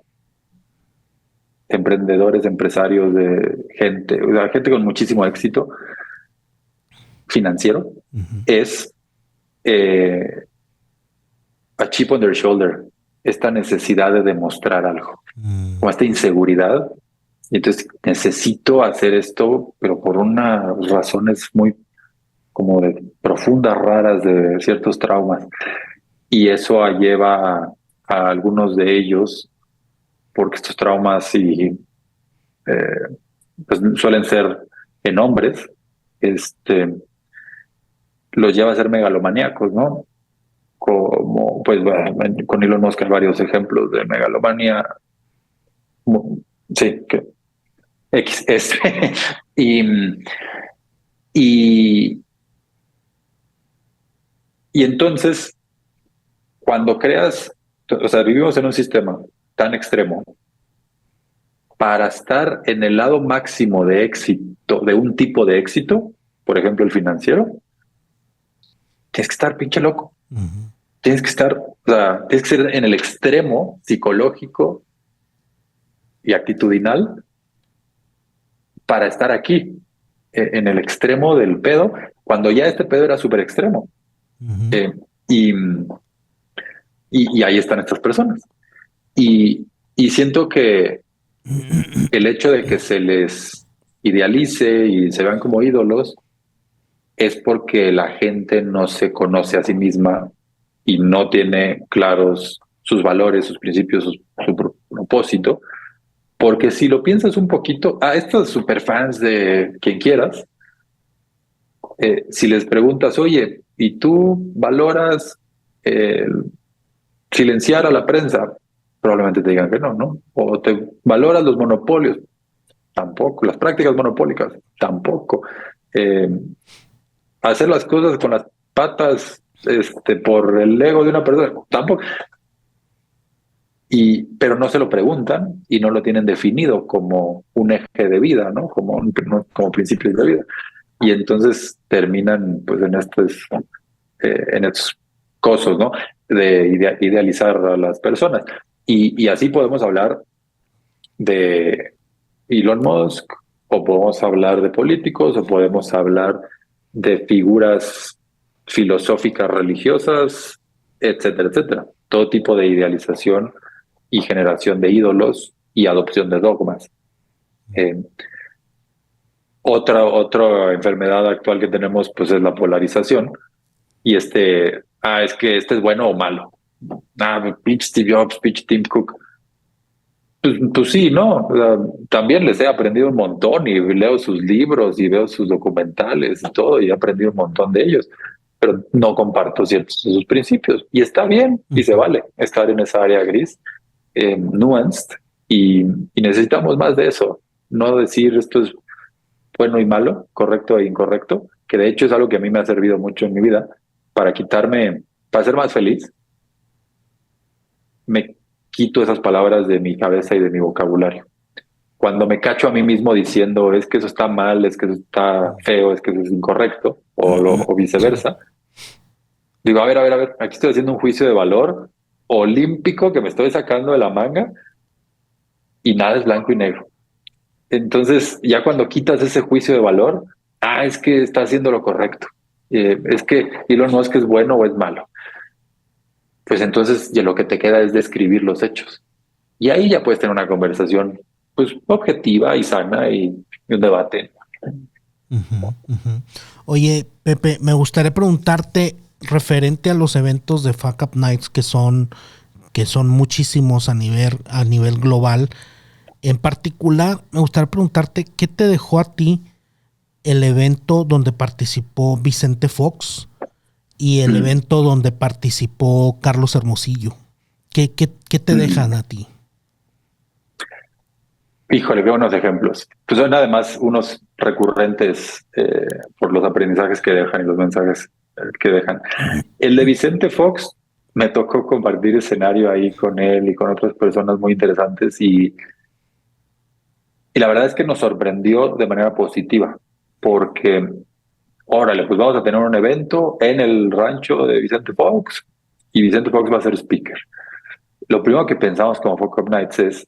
[SPEAKER 1] emprendedores, empresarios, de gente con muchísimo éxito financiero, es a chip on their shoulder, esta necesidad de demostrar algo, como esta inseguridad. Y entonces necesito hacer esto, pero por unas razones muy como de profundas, raras, de ciertos traumas. Y eso lleva a algunos de ellos, porque estos traumas pues suelen ser en hombres, los lleva a ser megalomaníacos, ¿no? Como, pues bueno, con Elon Musk hay varios ejemplos de megalomanía. Sí, que XS. y entonces, cuando creas, o sea, vivimos en un sistema tan extremo, para estar en el lado máximo de éxito, de un tipo de éxito, por ejemplo, el financiero, tienes que estar pinche loco. Tienes que estar, o sea, tienes que ser en el extremo psicológico y actitudinal para estar aquí, en el extremo del pedo, cuando ya este pedo era súper extremo. Y ahí están estas personas. Y siento que el hecho de que se les idealice y se vean como ídolos es porque la gente no se conoce a sí misma y no tiene claros sus valores, sus principios, su propósito. Porque si lo piensas un poquito, a estos superfans de quien quieras, si les preguntas, oye, ¿y tú valoras silenciar a la prensa? Probablemente te digan que no, ¿no? O te valoras los monopolios, tampoco. Las prácticas monopólicas, tampoco. Hacer las cosas con las patas por el ego de una persona, tampoco. Pero no se lo preguntan y no lo tienen definido como un eje de vida, ¿no? Como principios de vida. Y entonces terminan pues en estos cosas, ¿no? De idealizar a las personas. Y así podemos hablar de Elon Musk, o podemos hablar de políticos, o podemos hablar de figuras filosóficas religiosas, etcétera, etcétera. Todo tipo de idealización y generación de ídolos y adopción de dogmas. Otra enfermedad actual que tenemos pues es la polarización. Y es que este es bueno o malo. Pinche Steve Jobs, pinche Tim Cook. Pues sí, ¿no? O sea, también les he aprendido un montón y leo sus libros y veo sus documentales y todo y he aprendido un montón de ellos, pero no comparto ciertos de sus principios. Y está bien y se vale estar en esa área gris, nuanced, y necesitamos más de eso. No decir esto es bueno y malo, correcto e incorrecto, que de hecho es algo que a mí me ha servido mucho en mi vida para quitarme, para ser más feliz. Me quito esas palabras de mi cabeza y de mi vocabulario. Cuando me cacho a mí mismo diciendo es que eso está mal, es que eso está feo, es que eso es incorrecto, o viceversa, digo, a ver, aquí estoy haciendo un juicio de valor olímpico que me estoy sacando de la manga y nada es blanco y negro. Entonces, ya cuando quitas ese juicio de valor, es que está haciendo lo correcto. Es que Elon Musk es bueno o es malo. Pues entonces ya lo que te queda es describir los hechos. Y ahí ya puedes tener una conversación pues objetiva y sana y un debate.
[SPEAKER 2] Oye, Pepe, me gustaría preguntarte referente a los eventos de Fuck Up Nights que son muchísimos a nivel global. En particular, me gustaría preguntarte qué te dejó a ti el evento donde participó Vicente Fox y el evento donde participó Carlos Hermosillo. ¿Qué te dejan a ti?
[SPEAKER 1] Híjole, qué buenos ejemplos. Pues son además unos recurrentes por los aprendizajes que dejan y los mensajes que dejan. El de Vicente Fox, me tocó compartir escenario ahí con él y con otras personas muy interesantes y la verdad es que nos sorprendió de manera positiva porque, órale, pues vamos a tener un evento en el rancho de Vicente Fox y Vicente Fox va a ser speaker. Lo primero que pensamos como Fuck Up Nights es,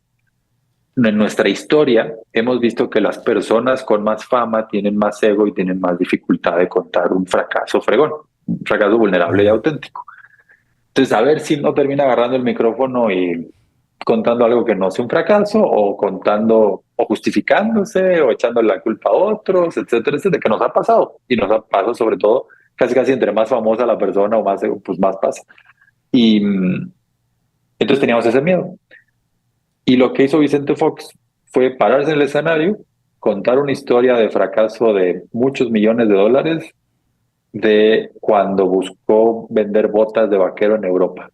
[SPEAKER 1] en nuestra historia hemos visto que las personas con más fama tienen más ego y tienen más dificultad de contar un fracaso fregón, un fracaso vulnerable y auténtico. Entonces, a ver si no termina agarrando el micrófono y contando algo que no sea un fracaso, o contando, o justificándose, o echando la culpa a otros, etcétera, etcétera, que nos ha pasado. Y nos ha pasado sobre todo, casi entre más famosa la persona o más, pues más pasa. Y entonces teníamos ese miedo. Y lo que hizo Vicente Fox fue pararse en el escenario, contar una historia de fracaso de muchos millones de dólares de cuando buscó vender botas de vaquero en Europa.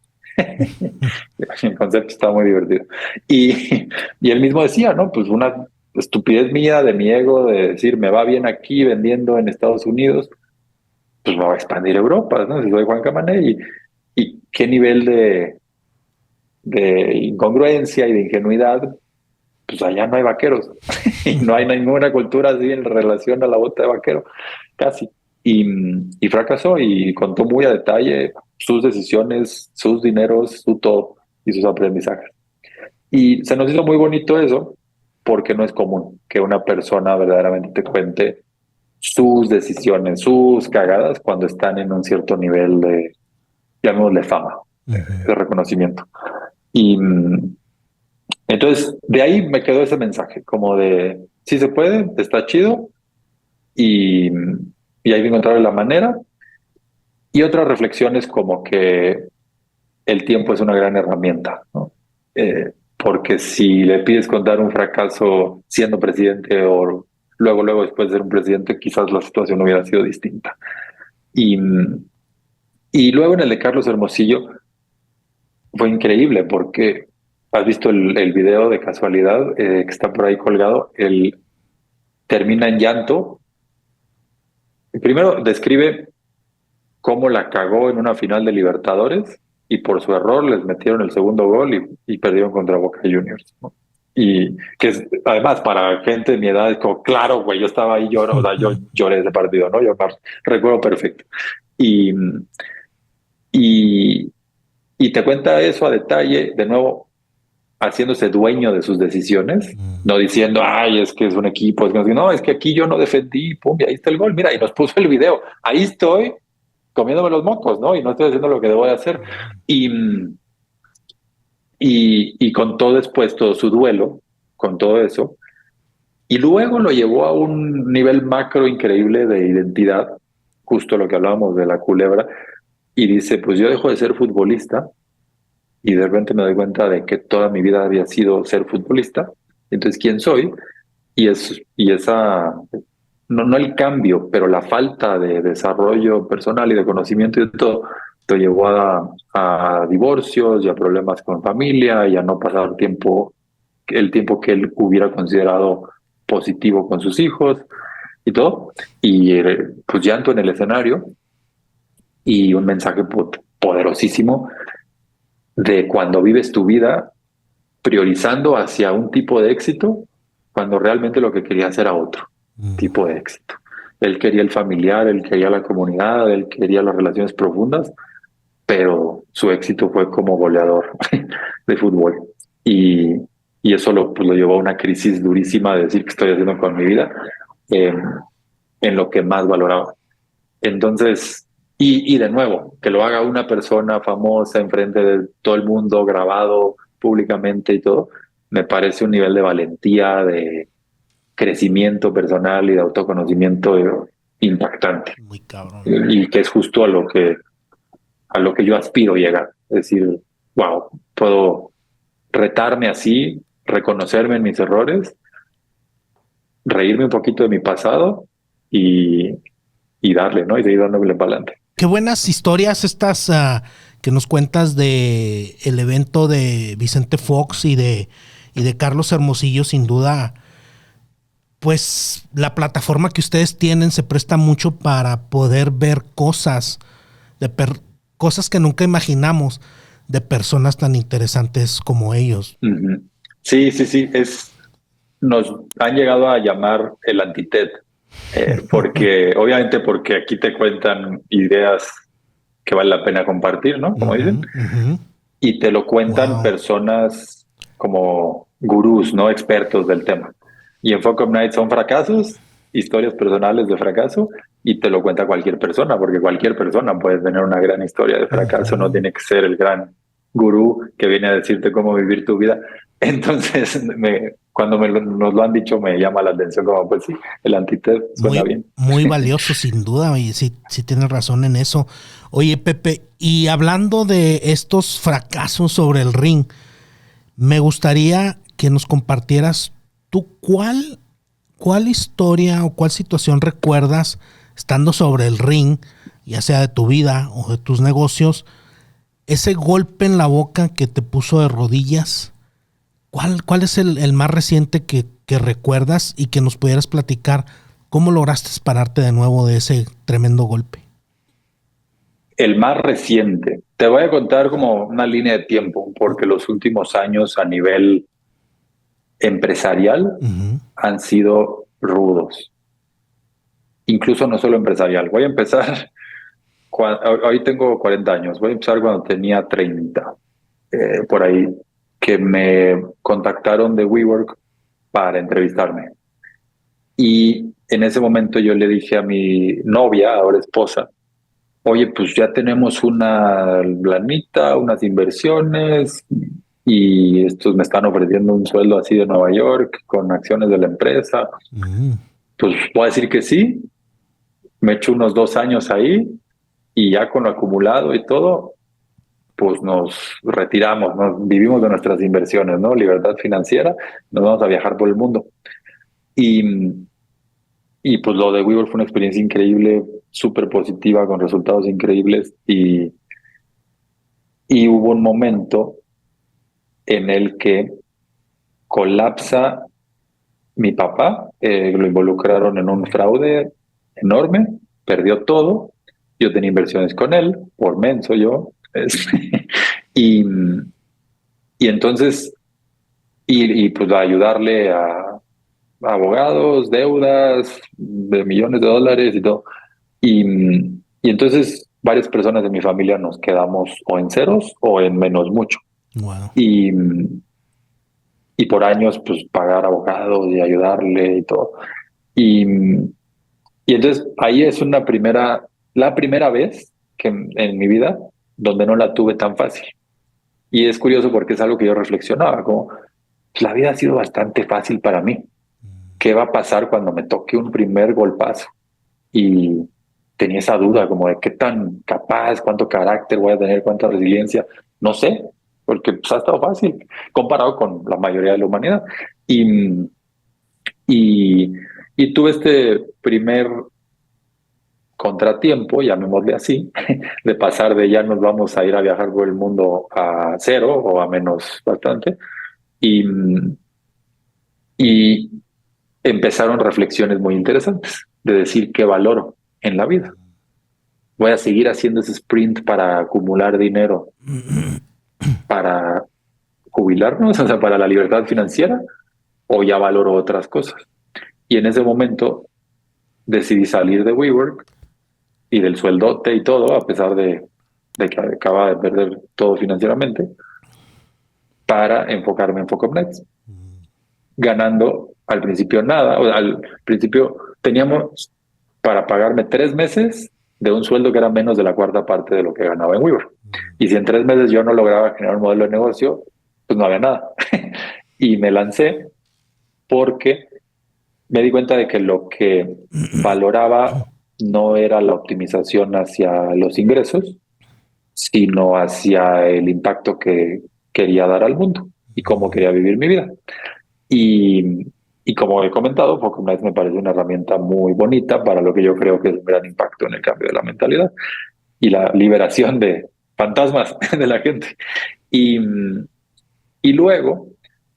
[SPEAKER 1] El concepto está muy divertido. Y él mismo decía, ¿no? Pues una estupidez mía de mi ego de decir, me va bien aquí vendiendo en Estados Unidos, pues me va a expandir Europa, ¿no? Si soy Juan Camané, y qué nivel de incongruencia y de ingenuidad, pues allá no hay vaqueros y no hay ninguna cultura así en relación a la bota de vaquero, casi. Y fracasó y contó muy a detalle sus decisiones, sus dineros, su todo y sus aprendizajes. Y se nos hizo muy bonito eso porque no es común que una persona verdaderamente te cuente sus decisiones, sus cagadas cuando están en un cierto nivel de, llamémosle fama, de reconocimiento. Y entonces de ahí me quedó ese mensaje como de, sí se puede, está chido y hay que encontrar la manera. Y otras reflexiones como que el tiempo es una gran herramienta, ¿no? Porque si le pides contar un fracaso siendo presidente o luego después de ser un presidente, quizás la situación hubiera sido distinta. Y luego en el de Carlos Hermosillo fue increíble porque has visto el video de casualidad que está por ahí colgado. Él termina en llanto. Primero describe cómo la cagó en una final de Libertadores y por su error les metieron el segundo gol y perdieron contra Boca Juniors, ¿no? Y que es, además para gente de mi edad es como, claro, güey, yo estaba ahí, yo lloré ese partido, ¿no? Yo recuerdo perfecto. Y te cuenta eso a detalle, de nuevo, haciéndose dueño de sus decisiones, no diciendo, es que es un equipo, no, es que aquí yo no defendí, pum, y ahí está el gol, mira, y nos puso el video, ahí estoy comiéndome los mocos, ¿no? Y no estoy haciendo lo que debo de hacer. Y con todo después, todo su duelo, con todo eso, y luego lo llevó a un nivel macro increíble de identidad, justo lo que hablábamos de la culebra, y dice, pues yo dejo de ser futbolista y de repente me doy cuenta de que toda mi vida había sido ser futbolista. Entonces, ¿quién soy? Y esa, no el cambio, pero la falta de desarrollo personal y de conocimiento y de todo, te llevó a divorcios y a problemas con familia y a no pasar el tiempo que él hubiera considerado positivo con sus hijos y todo. Y pues llanto en el escenario y un mensaje poderosísimo de cuando vives tu vida priorizando hacia un tipo de éxito cuando realmente lo que querías era otro tipo de éxito. Él quería el familiar, él quería la comunidad, él quería las relaciones profundas, pero su éxito fue como goleador de fútbol. Y, y eso pues lo llevó a una crisis durísima de decir qué estoy haciendo con mi vida en lo que más valoraba. Entonces, y de nuevo, que lo haga una persona famosa enfrente de todo el mundo, grabado públicamente y todo, me parece un nivel de valentía, de crecimiento personal y de autoconocimiento impactante.
[SPEAKER 2] Muy cabrón.
[SPEAKER 1] Y que es justo a lo que yo aspiro llegar. Es decir, wow, puedo retarme así, reconocerme en mis errores, reírme un poquito de mi pasado y darle, ¿no? Y seguir dándole para adelante.
[SPEAKER 2] Qué buenas historias estas que nos cuentas de el evento de Vicente Fox y de Carlos Hermosillo. Sin duda, pues la plataforma que ustedes tienen se presta mucho para poder ver cosas cosas que nunca imaginamos de personas tan interesantes como ellos.
[SPEAKER 1] Uh-huh. Sí. Nos han llegado a llamar el anti-TED. Porque aquí te cuentan ideas que vale la pena compartir, ¿no? Como dicen. Y te lo cuentan personas como gurús, ¿no? Expertos del tema. Y en Fuck Up Night son fracasos, historias personales de fracaso, y te lo cuenta cualquier persona, porque cualquier persona puede tener una gran historia de fracaso, no tiene que ser el gran gurú que viene a decirte cómo vivir tu vida. Entonces, cuando nos lo han dicho, me llama la atención, como pues sí, el anti-TED suena bien.
[SPEAKER 2] Muy valioso, sin duda, y sí tienes razón en eso. Oye, Pepe, y hablando de estos fracasos sobre el ring, me gustaría que nos compartieras tú cuál historia o cuál situación recuerdas estando sobre el ring, ya sea de tu vida o de tus negocios, ese golpe en la boca que te puso de rodillas. ¿Cuál es el más reciente que recuerdas y que nos pudieras platicar cómo lograste pararte de nuevo de ese tremendo golpe?
[SPEAKER 1] El más reciente. Te voy a contar como una línea de tiempo, porque los últimos años a nivel empresarial han sido rudos. Incluso no solo empresarial. Voy a empezar, hoy tengo 40 años, voy a empezar cuando tenía 30, por ahí, que me contactaron de WeWork para entrevistarme. Y en ese momento yo le dije a mi novia, ahora esposa, oye, pues ya tenemos una lanita, unas inversiones, y estos me están ofreciendo un sueldo así de Nueva York con acciones de la empresa. Pues voy a decir que sí, me echo unos 2 años ahí y ya con lo acumulado y todo, pues nos retiramos, vivimos de nuestras inversiones, ¿no? Libertad financiera, nos vamos a viajar por el mundo. Y pues lo de WeWork fue una experiencia increíble, súper positiva, con resultados increíbles. Y hubo un momento en el que colapsa mi papá, lo involucraron en un fraude enorme, perdió todo. Yo tenía inversiones con él, por menso yo. Y entonces, pues a ayudarle a abogados, deudas de millones de dólares y todo. Y entonces varias personas de mi familia nos quedamos o en ceros o en menos mucho.
[SPEAKER 2] Wow.
[SPEAKER 1] Y por años pues pagar abogados y ayudarle y todo. Y entonces ahí es la primera vez que en mi vida donde no la tuve tan fácil. Y es curioso porque es algo que yo reflexionaba, como pues, la vida ha sido bastante fácil para mí. ¿Qué va a pasar cuando me toque un primer golpazo? Y tenía esa duda como de qué tan capaz, cuánto carácter voy a tener, cuánta resiliencia. No sé, porque pues, ha estado fácil comparado con la mayoría de la humanidad. Y, y, y tuve este primer contratiempo, llamémosle así, de pasar de ya nos vamos a ir a viajar por el mundo a cero o a menos bastante. Y, y empezaron reflexiones muy interesantes de decir qué valoro en la vida. Voy a seguir haciendo ese sprint para acumular dinero, para jubilarnos, o sea, para la libertad financiera, o ya valoro otras cosas. Y en ese momento decidí salir de WeWork y del sueldote y todo, a pesar de que acaba de perder todo financieramente, para enfocarme en Focus Nights, ganando al principio nada. O sea, al principio teníamos para pagarme 3 meses de un sueldo que era menos de la cuarta parte de lo que ganaba en WeWork. Y si en 3 meses yo no lograba generar un modelo de negocio, pues no había nada. Y me lancé porque me di cuenta de que lo que valoraba no era la optimización hacia los ingresos, sino hacia el impacto que quería dar al mundo y cómo quería vivir mi vida. Y como he comentado, Focus Nights me parece una herramienta muy bonita para lo que yo creo que es un gran impacto en el cambio de la mentalidad y la liberación de fantasmas de la gente. Y, y luego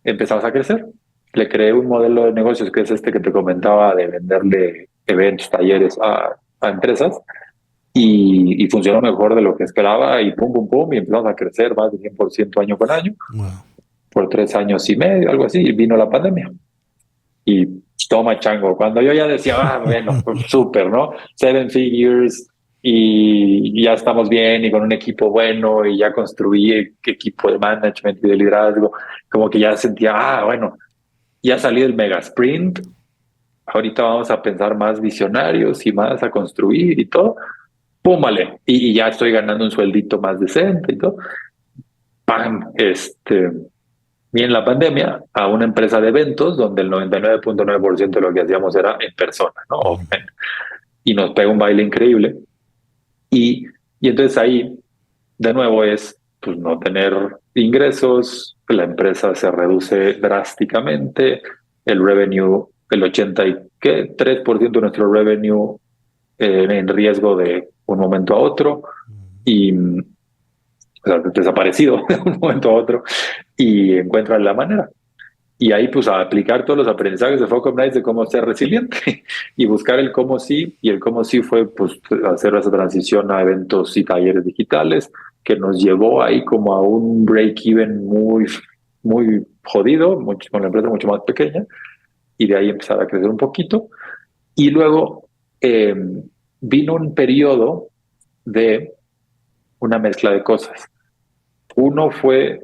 [SPEAKER 1] empezamos a crecer. Le creé un modelo de negocios que es este que te comentaba de venderle eventos, talleres a empresas y funcionó mejor de lo que esperaba y pum, pum, pum, y empezamos a crecer más de 100% año con año. Wow. Por 3 años y medio, algo así, y vino la pandemia. Y toma chango, cuando yo ya decía, bueno, pues, súper, ¿no? 7 figures y ya estamos bien y con un equipo bueno y ya construí equipo de management y de liderazgo, como que ya sentía, bueno, ya salí del mega sprint, ahorita vamos a pensar más visionarios y más a construir y todo, púmale, y ya estoy ganando un sueldito más decente y todo. ¡Pam! Y en la pandemia, a una empresa de eventos donde el 99.9% de lo que hacíamos era en persona, ¿no? Y nos pega un baile increíble. Y entonces ahí, de nuevo, es pues, no tener ingresos, la empresa se reduce drásticamente, el revenue, el 83% de nuestro revenue en riesgo de un momento a otro, y o sea, desaparecido de un momento a otro, y encuentran la manera. Y ahí pues a aplicar todos los aprendizajes de Focus Nights de cómo ser resiliente y buscar el cómo sí, y el cómo sí fue pues hacer esa transición a eventos y talleres digitales que nos llevó ahí como a un break-even muy jodido, con la empresa mucho más pequeña, y de ahí empezar a crecer un poquito. Y luego vino un periodo de una mezcla de cosas. Uno fue,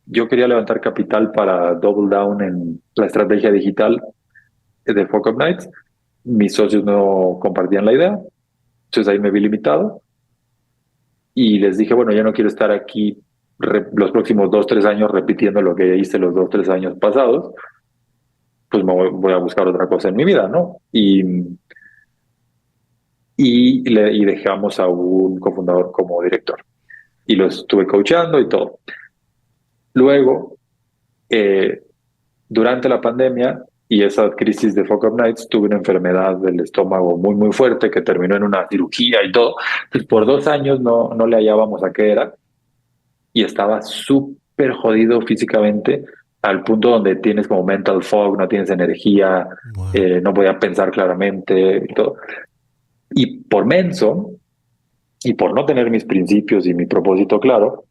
[SPEAKER 1] yo quería levantar capital para double down en la estrategia digital de Focus Nights. Mis socios no compartían la idea, entonces ahí me vi limitado y les dije, bueno, ya no quiero estar aquí los próximos 2-3 años repitiendo lo que hice los 2-3 años pasados, pues me voy a buscar otra cosa en mi vida, ¿no? Y dejamos a un cofundador como director y lo estuve coachando y todo. Luego, durante la pandemia y esa crisis de Focus Nights, tuve una enfermedad del estómago muy fuerte que terminó en una cirugía y todo. Entonces, por 2 años no le hallábamos a qué era y estaba súper jodido físicamente al punto donde tienes como mental fog, no tienes energía, wow. No podía pensar claramente y todo. Y por menso y por no tener mis principios y mi propósito claro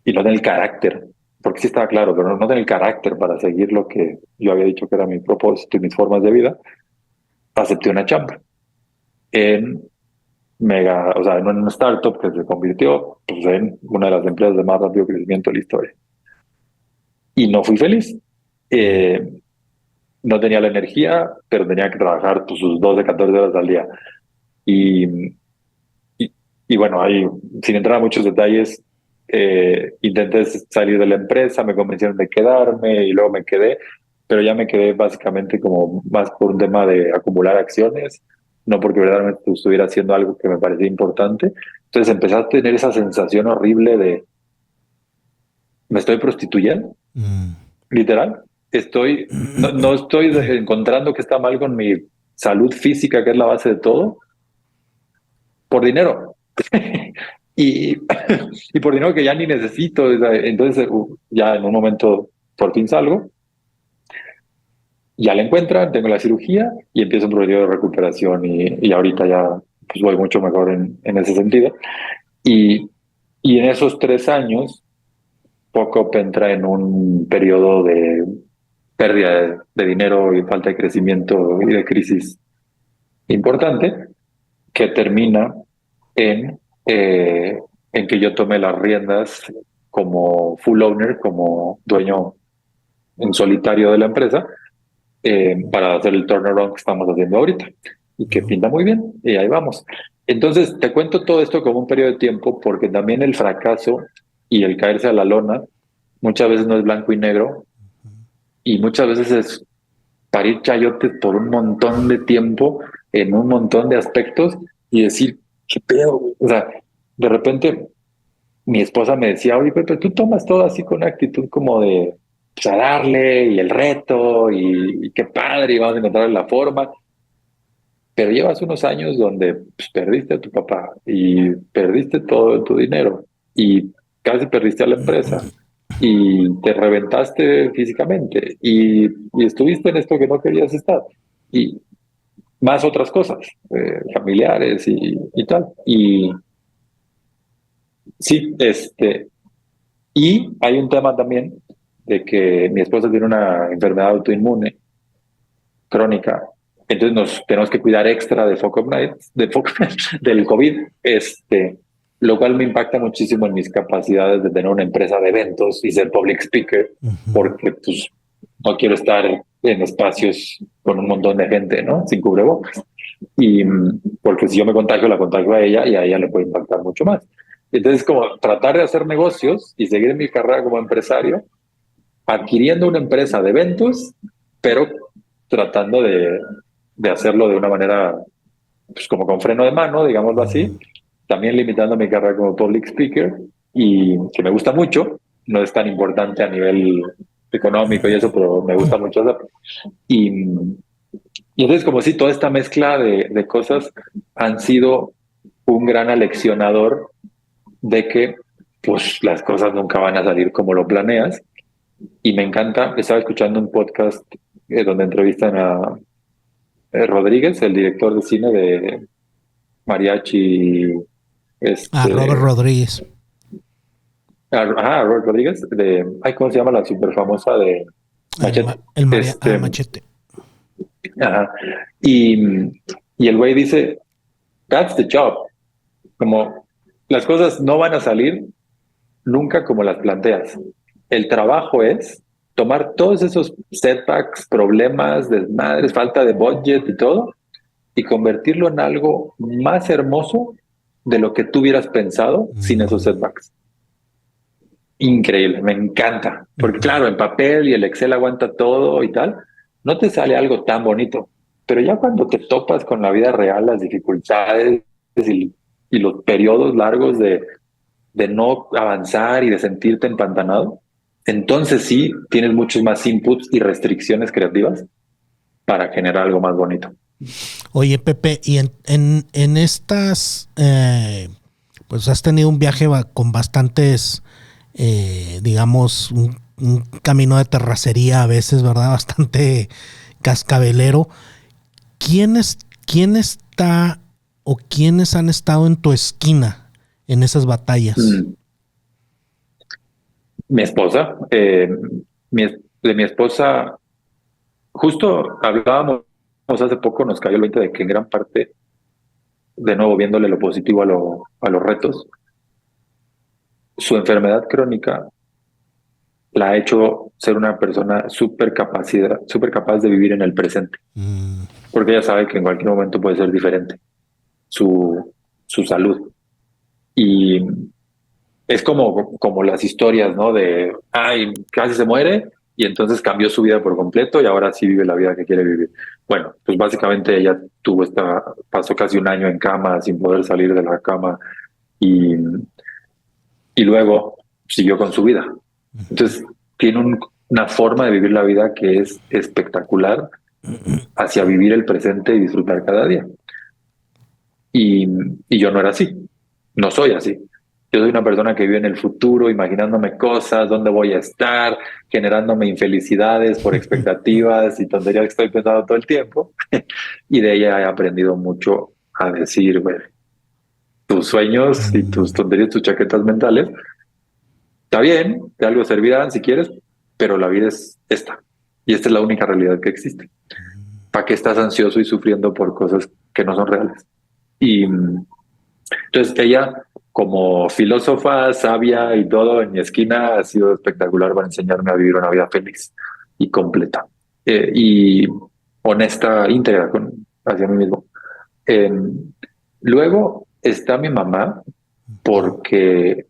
[SPEAKER 1] y no tener el carácter, porque sí estaba claro, pero no tener el carácter para seguir lo que yo había dicho que era mi propósito y mis formas de vida, acepté una chamba en en una startup que se convirtió pues, en una de las empresas de más rápido crecimiento de la historia. Y no fui feliz. No tenía la energía, pero tenía que trabajar pues, sus 12, 14 horas al día. Y bueno, ahí, sin entrar a muchos detalles, intenté salir de la empresa, me convencieron de quedarme y luego me quedé, pero ya me quedé básicamente como más por un tema de acumular acciones, no porque verdaderamente estuviera haciendo algo que me parecía importante. Entonces empecé a tener esa sensación horrible me estoy prostituyendo, literal. No estoy encontrando que está mal con mi salud física, que es la base de todo, por dinero. y, y por dinero que ya ni necesito. Entonces, ya en un momento por fin salgo, ya la encuentran, tengo la cirugía y empiezo un periodo de recuperación y ahorita ya pues, voy mucho mejor en ese sentido. Y en esos 3 años, Pocop entra en un periodo de pérdida de dinero y falta de crecimiento y de crisis importante que termina en, eh, en que yo tome las riendas como full owner, como dueño en solitario de la empresa, para hacer el turnaround que estamos haciendo ahorita y que pinta muy bien y ahí vamos. Entonces, te cuento todo esto como un periodo de tiempo porque también el fracaso y el caerse a la lona muchas veces no es blanco y negro y muchas veces es parir chayotes por un montón de tiempo en un montón de aspectos y decir, ¿qué pedo, güey? O sea, de repente mi esposa me decía, oye, Pepe, tú tomas todo así con una actitud como de pues, a darle y el reto y qué padre y vamos a encontrar la forma. Pero llevas unos años donde pues, perdiste a tu papá y perdiste todo tu dinero y casi perdiste a la empresa y te reventaste físicamente y estuviste en esto que no querías estar y más otras cosas, familiares y tal. Y sí, y hay un tema también de que mi esposa tiene una enfermedad autoinmune crónica, entonces nos tenemos que cuidar extra de Focus Night, del COVID, lo cual me impacta muchísimo en mis capacidades de tener una empresa de eventos y ser public speaker, porque pues no quiero estar en espacios con un montón de gente, ¿no? Sin cubrebocas. Y porque si yo me contagio, la contagio a ella y a ella le puede impactar mucho más. Entonces, como tratar de hacer negocios y seguir mi carrera como empresario, adquiriendo una empresa de eventos, pero tratando de hacerlo de una manera, pues como con freno de mano, digámoslo así, también limitando mi carrera como public speaker y que me gusta mucho, no es tan importante a nivel económico y eso, pero me gusta mucho hacerlo. Y entonces como si toda esta mezcla de cosas han sido un gran aleccionador de que pues las cosas nunca van a salir como lo planeas. Y me encanta, estaba escuchando un podcast donde entrevistan a Rodríguez, el director de cine de Mariachi.
[SPEAKER 2] Robert Rodríguez.
[SPEAKER 1] Robert Rodríguez, ¿cómo se llama la super famosa de Machete?
[SPEAKER 2] Machete.
[SPEAKER 1] Ajá. Y el güey dice, that's the job. Como las cosas no van a salir nunca como las planteas. El trabajo es tomar todos esos setbacks, problemas, desmadres, falta de budget y todo, y convertirlo en algo más hermoso de lo que tú hubieras pensado sin esos setbacks. Increíble, me encanta. Porque claro, en papel y el Excel aguanta todo y tal, no te sale algo tan bonito. Pero ya cuando te topas con la vida real, las dificultades y los periodos largos de no avanzar y de sentirte empantanado, entonces sí tienes muchos más inputs y restricciones creativas para generar algo más bonito.
[SPEAKER 2] Oye, Pepe, y en estas, pues has tenido un viaje con bastantes, digamos, un camino de terracería a veces, ¿verdad? Bastante cascabelero. ¿Quién está o quiénes han estado en tu esquina en esas batallas?
[SPEAKER 1] Mi esposa, de mi esposa, justo hablábamos hace poco, nos cayó el 20 de que en gran parte, de nuevo viéndole lo positivo a los retos, su enfermedad crónica la ha hecho ser una persona súper capaz de vivir en el presente, porque ella sabe que en cualquier momento puede ser diferente su salud. Y es como las historias, ¿no? De, casi se muere y entonces cambió su vida por completo y ahora sí vive la vida que quiere vivir. Bueno, pues básicamente ella pasó casi un año en cama sin poder salir de la cama y luego siguió con su vida. Entonces, tiene una forma de vivir la vida que es espectacular hacia vivir el presente y disfrutar cada día. Y yo no era así, no soy así. Yo soy una persona que vive en el futuro, imaginándome cosas, dónde voy a estar, generándome infelicidades por expectativas y tonterías que estoy pensando todo el tiempo. Y de ella he aprendido mucho a decir, güey, tus sueños y tus tonterías, tus chaquetas mentales, está bien, de algo servirán si quieres, pero la vida es esta. Y esta es la única realidad que existe. ¿Para qué estás ansioso y sufriendo por cosas que no son reales? Y entonces ella, como filósofa, sabia y todo en mi esquina, ha sido espectacular para enseñarme a vivir una vida feliz y completa y honesta, íntegra hacia mí mismo. Luego está mi mamá, porque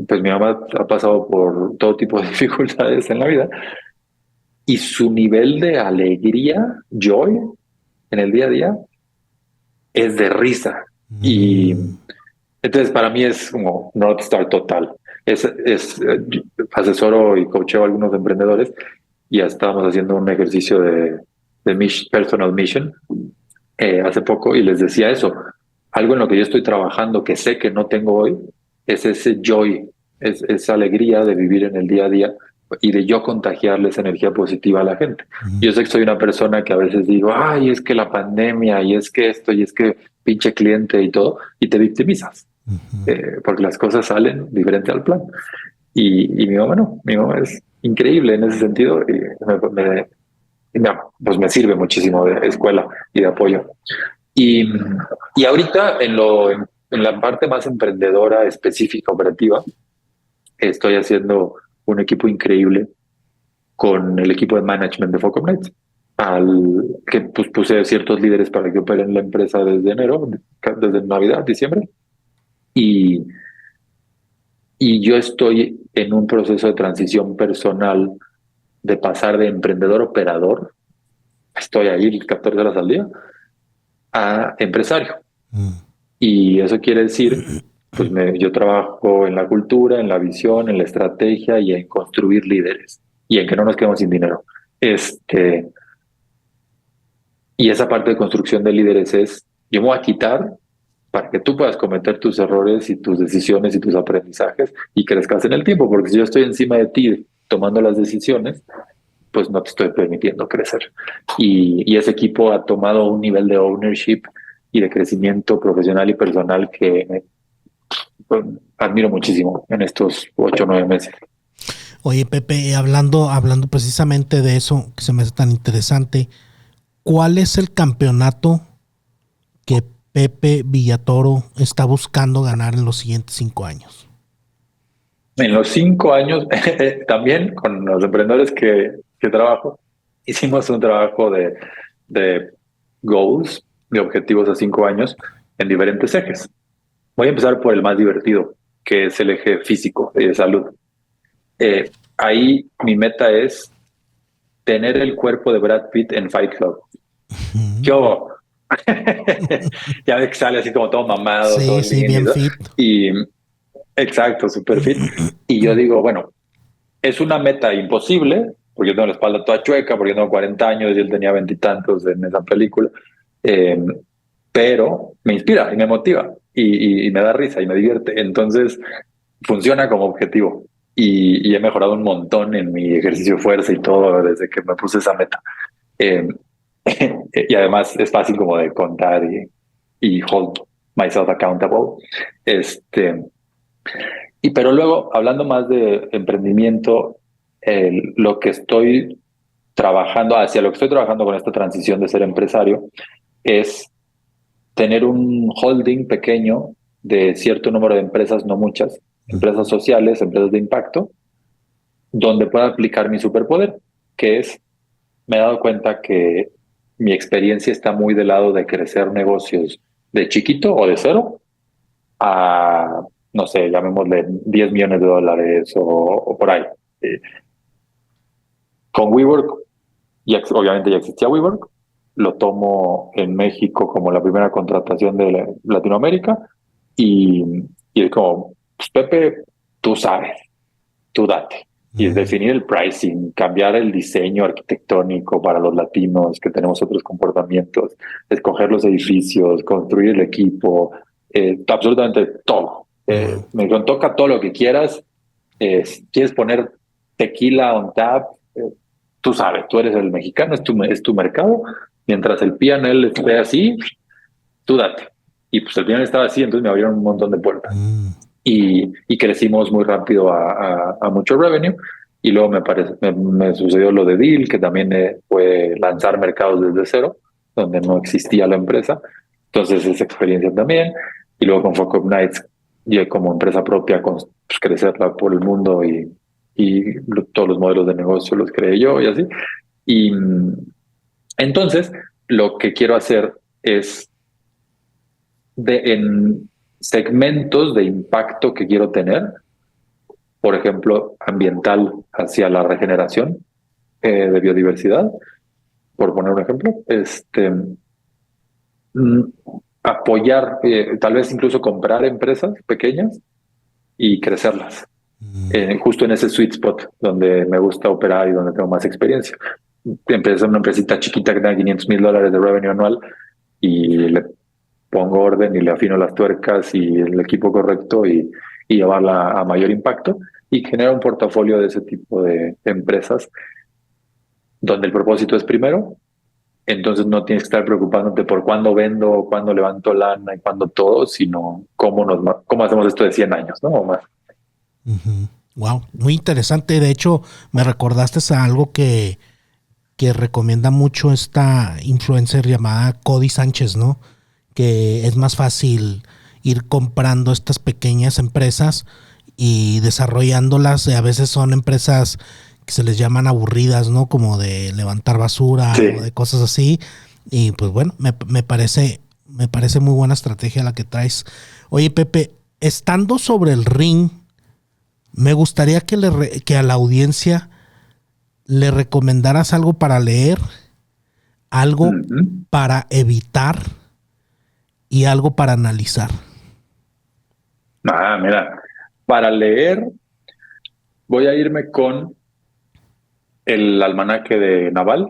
[SPEAKER 1] pues mi mamá ha pasado por todo tipo de dificultades en la vida y su nivel de alegría, joy, en el día a día es de risa. Y entonces para mí es como North Star total. Asesoro y coacheo a algunos emprendedores y ya estábamos haciendo un ejercicio de personal mission hace poco y les decía eso. Algo en lo que yo estoy trabajando que sé que no tengo hoy es ese joy, es esa alegría de vivir en el día a día y de yo contagiarles energía positiva a la gente. Yo sé que soy una persona que a veces digo, ay, es que la pandemia y es que esto y es que pinche cliente y todo, y te victimizas. Porque las cosas salen diferente al plan. Y mi mamá no, mi mamá es increíble en ese sentido y pues me sirve muchísimo de escuela y de apoyo. Y ahorita en la parte más emprendedora, específica, operativa, estoy haciendo un equipo increíble con el equipo de management de Focomnet, que pues, puse ciertos líderes para que operen la empresa desde enero, desde Navidad, diciembre. Y yo estoy en un proceso de transición personal de pasar de emprendedor operador, estoy ahí 14 horas al día, a empresario. Y eso quiere decir, pues yo trabajo en la cultura, en la visión, en la estrategia y en construir líderes y en que no nos quedemos sin dinero. Y esa parte de construcción de líderes es, yo me voy a quitar para que tú puedas cometer tus errores y tus decisiones y tus aprendizajes y crezcas en el tiempo, porque si yo estoy encima de ti tomando las decisiones, pues no te estoy permitiendo crecer. Y ese equipo ha tomado un nivel de ownership y de crecimiento profesional y personal que pues, admiro muchísimo en estos 8 o 9 meses.
[SPEAKER 2] Oye, Pepe, hablando precisamente de eso, que se me hace tan interesante, ¿cuál es el campeonato que Pepe Villatoro está buscando ganar en los siguientes 5 años?
[SPEAKER 1] En los 5 años, también con los emprendedores que trabajo, hicimos un trabajo de goals, de objetivos a 5 años en diferentes ejes. Voy a empezar por el más divertido, que es el eje físico y de salud. Ahí mi meta es tener el cuerpo de Brad Pitt en Fight Club. Yo ya ves que sale así como todo mamado,
[SPEAKER 2] sí,
[SPEAKER 1] todo
[SPEAKER 2] sí, bien fit.
[SPEAKER 1] Y exacto, super fit. Y yo digo, bueno, es una meta imposible, porque yo tengo la espalda toda chueca, porque yo tengo 40 años y él tenía 20 y tantos en esa película. Pero me inspira y me motiva y me da risa y me divierte. Entonces funciona como objetivo y he mejorado un montón en mi ejercicio de fuerza y todo desde que me puse esa meta. Y además es fácil como de contar y hold myself accountable. Pero luego, hablando más de emprendimiento, lo que estoy trabajando con esta transición de ser empresario es tener un holding pequeño de cierto número de empresas, no muchas, empresas sociales, empresas de impacto, donde pueda aplicar mi superpoder, que es, me he dado cuenta que mi experiencia está muy del lado de crecer negocios de chiquito o de cero a, no sé, llamémosle $10 millones o por ahí. Con WeWork, obviamente ya existía WeWork, lo tomo en México como la primera contratación de Latinoamérica y es como, pues Pepe, tú sabes, tú date. Y es definir el pricing, cambiar el diseño arquitectónico para los latinos que tenemos otros comportamientos, escoger los edificios, construir el equipo, absolutamente todo. Me dijeron, toca todo lo que quieras. ¿Quieres poner tequila on tap? Tú sabes, tú eres el mexicano, es tu mercado. Mientras el P&L esté así, tú date. Y pues el P&L estaba así, entonces me abrieron un montón de puertas. Y crecimos muy rápido a mucho revenue. Y luego me sucedió lo de Deal, que también fue lanzar mercados desde cero, donde no existía la empresa. Entonces esa experiencia también. Y luego con Fuck Up Nights, yo como empresa propia, pues, crecerla por el mundo y todos los modelos de negocio los creé yo y así. Y entonces lo que quiero hacer es en segmentos de impacto que quiero tener, por ejemplo, ambiental hacia la regeneración de biodiversidad, por poner un ejemplo, apoyar, tal vez incluso comprar empresas pequeñas y crecerlas, justo en ese sweet spot donde me gusta operar y donde tengo más experiencia. Empecé una empresita chiquita que tenga $500,000 de revenue anual y le pongo orden y le afino las tuercas y el equipo correcto y llevarla a mayor impacto y genera un portafolio de ese tipo de empresas donde el propósito es primero. Entonces no tienes que estar preocupándote por cuándo vendo, cuándo levanto lana y cuándo todo, sino cómo hacemos esto de 100 años, ¿no? O más.
[SPEAKER 2] Wow, muy interesante. De hecho, me recordaste a algo que recomienda mucho esta influencer llamada Cody Sánchez, ¿no? Que es más fácil ir comprando estas pequeñas empresas y desarrollándolas. A veces son empresas que se les llaman aburridas, ¿no? Como de levantar basura, sí, o de cosas así. Y pues bueno, me parece muy buena estrategia la que traes. Oye, Pepe, estando sobre el ring, me gustaría que a la audiencia le recomendaras algo para leer, algo para evitar y algo para analizar.
[SPEAKER 1] Mira, para leer voy a irme con el almanaque de Naval.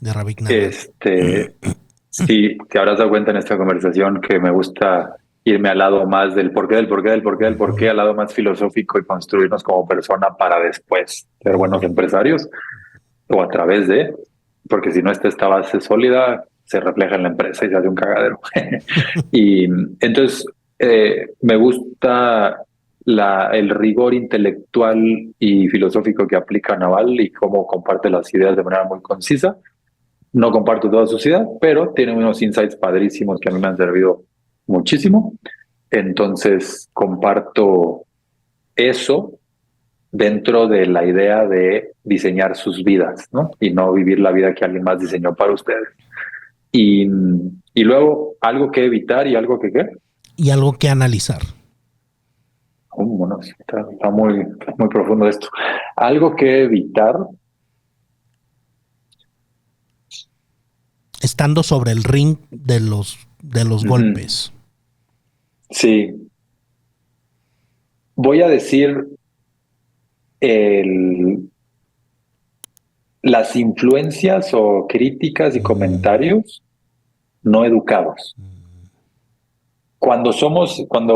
[SPEAKER 2] De Rabik Naval.
[SPEAKER 1] Sí, te habrás dado cuenta en esta conversación que me gusta irme al lado más del porqué, al lado más filosófico y construirnos como persona para después ser buenos empresarios o a través de, porque si no está esta base sólida, se refleja en la empresa y se hace un cagadero. Y entonces me gusta el rigor intelectual y filosófico que aplica Naval y cómo comparte las ideas de manera muy concisa. No comparto toda su ideas, pero tiene unos insights padrísimos que a mí me han servido muchísimo. Entonces comparto eso dentro de la idea de diseñar sus vidas, ¿no? Y no vivir la vida que alguien más diseñó para ustedes. Y luego algo que evitar y algo que ¿qué?
[SPEAKER 2] Y algo que analizar.
[SPEAKER 1] Bueno, está muy profundo esto. Algo que evitar.
[SPEAKER 2] Estando sobre el ring de los golpes.
[SPEAKER 1] Sí. Voy a decir las influencias o críticas y comentarios no educados. Cuando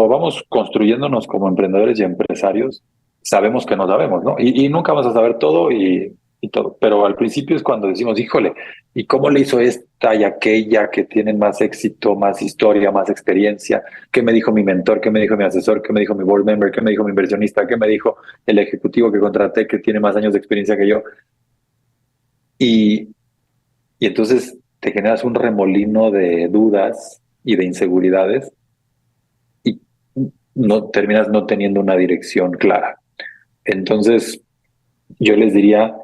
[SPEAKER 1] vamos construyéndonos como emprendedores y empresarios, sabemos que no sabemos, ¿no? Y nunca vas a saber todo y todo. Pero al principio es cuando decimos, híjole, ¿y cómo le hizo esta y aquella que tienen más éxito, más historia, más experiencia? ¿Qué me dijo mi mentor? ¿Qué me dijo mi asesor? ¿Qué me dijo mi board member? ¿Qué me dijo mi inversionista? ¿Qué me dijo el ejecutivo que contraté que tiene más años de experiencia que yo? Y entonces te generas un remolino de dudas y de inseguridades y terminas no teniendo una dirección clara. Entonces, yo les diría,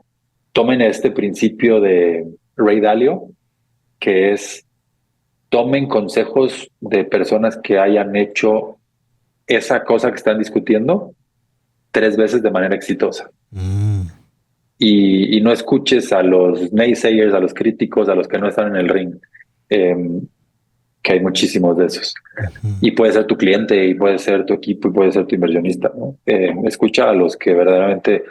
[SPEAKER 1] tomen este principio de Ray Dalio, que es, tomen consejos de personas que hayan hecho esa cosa que están discutiendo 3 veces de manera exitosa. Y no escuches a los naysayers, a los críticos, a los que no están en el ring, que hay muchísimos de esos. Y puede ser tu cliente, y puede ser tu equipo, y puede ser tu inversionista, ¿no? Escucha a los que verdaderamente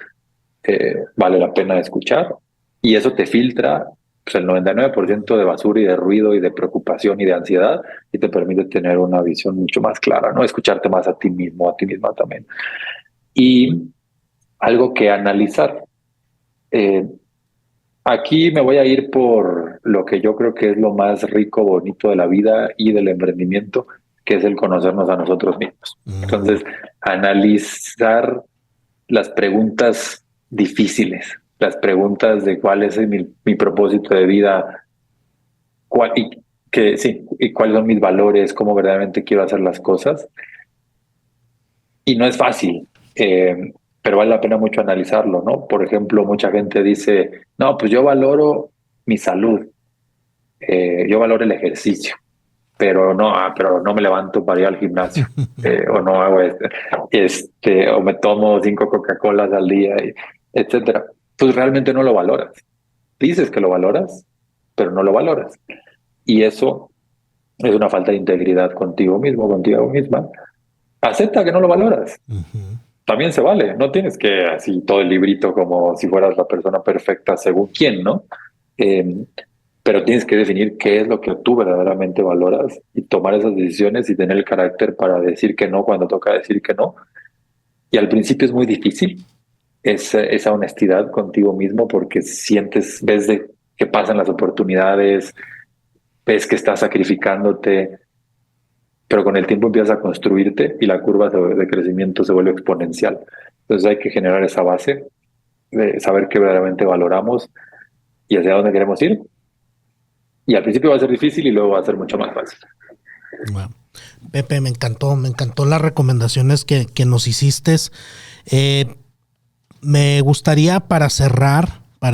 [SPEAKER 1] vale la pena escuchar, y eso te filtra pues, el 99% de basura y de ruido y de preocupación y de ansiedad, y te permite tener una visión mucho más clara, ¿no? Escucharte más a ti mismo, a ti misma también. Y algo que analizar. Aquí me voy a ir por lo que yo creo que es lo más rico, bonito de la vida y del emprendimiento, que es el conocernos a nosotros mismos. Entonces, analizar las preguntas difíciles, las preguntas de cuál es mi propósito de vida, y cuáles son mis valores, cómo verdaderamente quiero hacer las cosas. Y no es fácil, pero vale la pena mucho analizarlo, ¿no? Por ejemplo, mucha gente dice, no, pues yo valoro mi salud, yo valoro el ejercicio, pero no me levanto para ir al gimnasio, o no hago o me tomo 5 Coca-Colas al día, etcétera. Pues realmente no lo valoras. Dices que lo valoras, pero no lo valoras. Y eso es una falta de integridad contigo mismo, contigo misma. Acepta que no lo valoras. También se vale. No tienes que así todo el librito como si fueras la persona perfecta según quién, ¿no? Pero tienes que definir qué es lo que tú verdaderamente valoras y tomar esas decisiones y tener el carácter para decir que no cuando toca decir que no. Y al principio es muy difícil esa honestidad contigo mismo porque ves que pasan las oportunidades, ves que estás sacrificándote, pero con el tiempo empiezas a construirte y la curva de crecimiento se vuelve exponencial. Entonces hay que generar esa base de saber qué verdaderamente valoramos y hacia dónde queremos ir. Y al principio va a ser difícil y luego va a ser mucho más fácil.
[SPEAKER 2] Bueno, Pepe, me encantó las recomendaciones que nos hiciste. Me gustaría para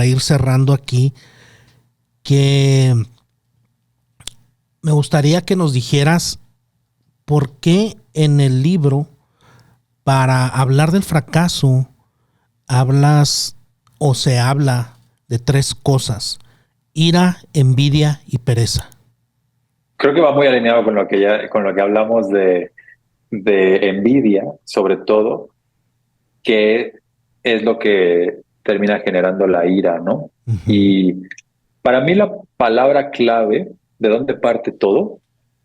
[SPEAKER 2] ir cerrando aquí, que me gustaría que nos dijeras por qué en el libro, para hablar del fracaso, se habla de 3 cosas: ira, envidia y pereza.
[SPEAKER 1] Creo que va muy alineado con lo que hablamos de envidia, sobre todo, que es lo que termina generando la ira, ¿no? Uh-huh. Y para mí la palabra clave de dónde parte todo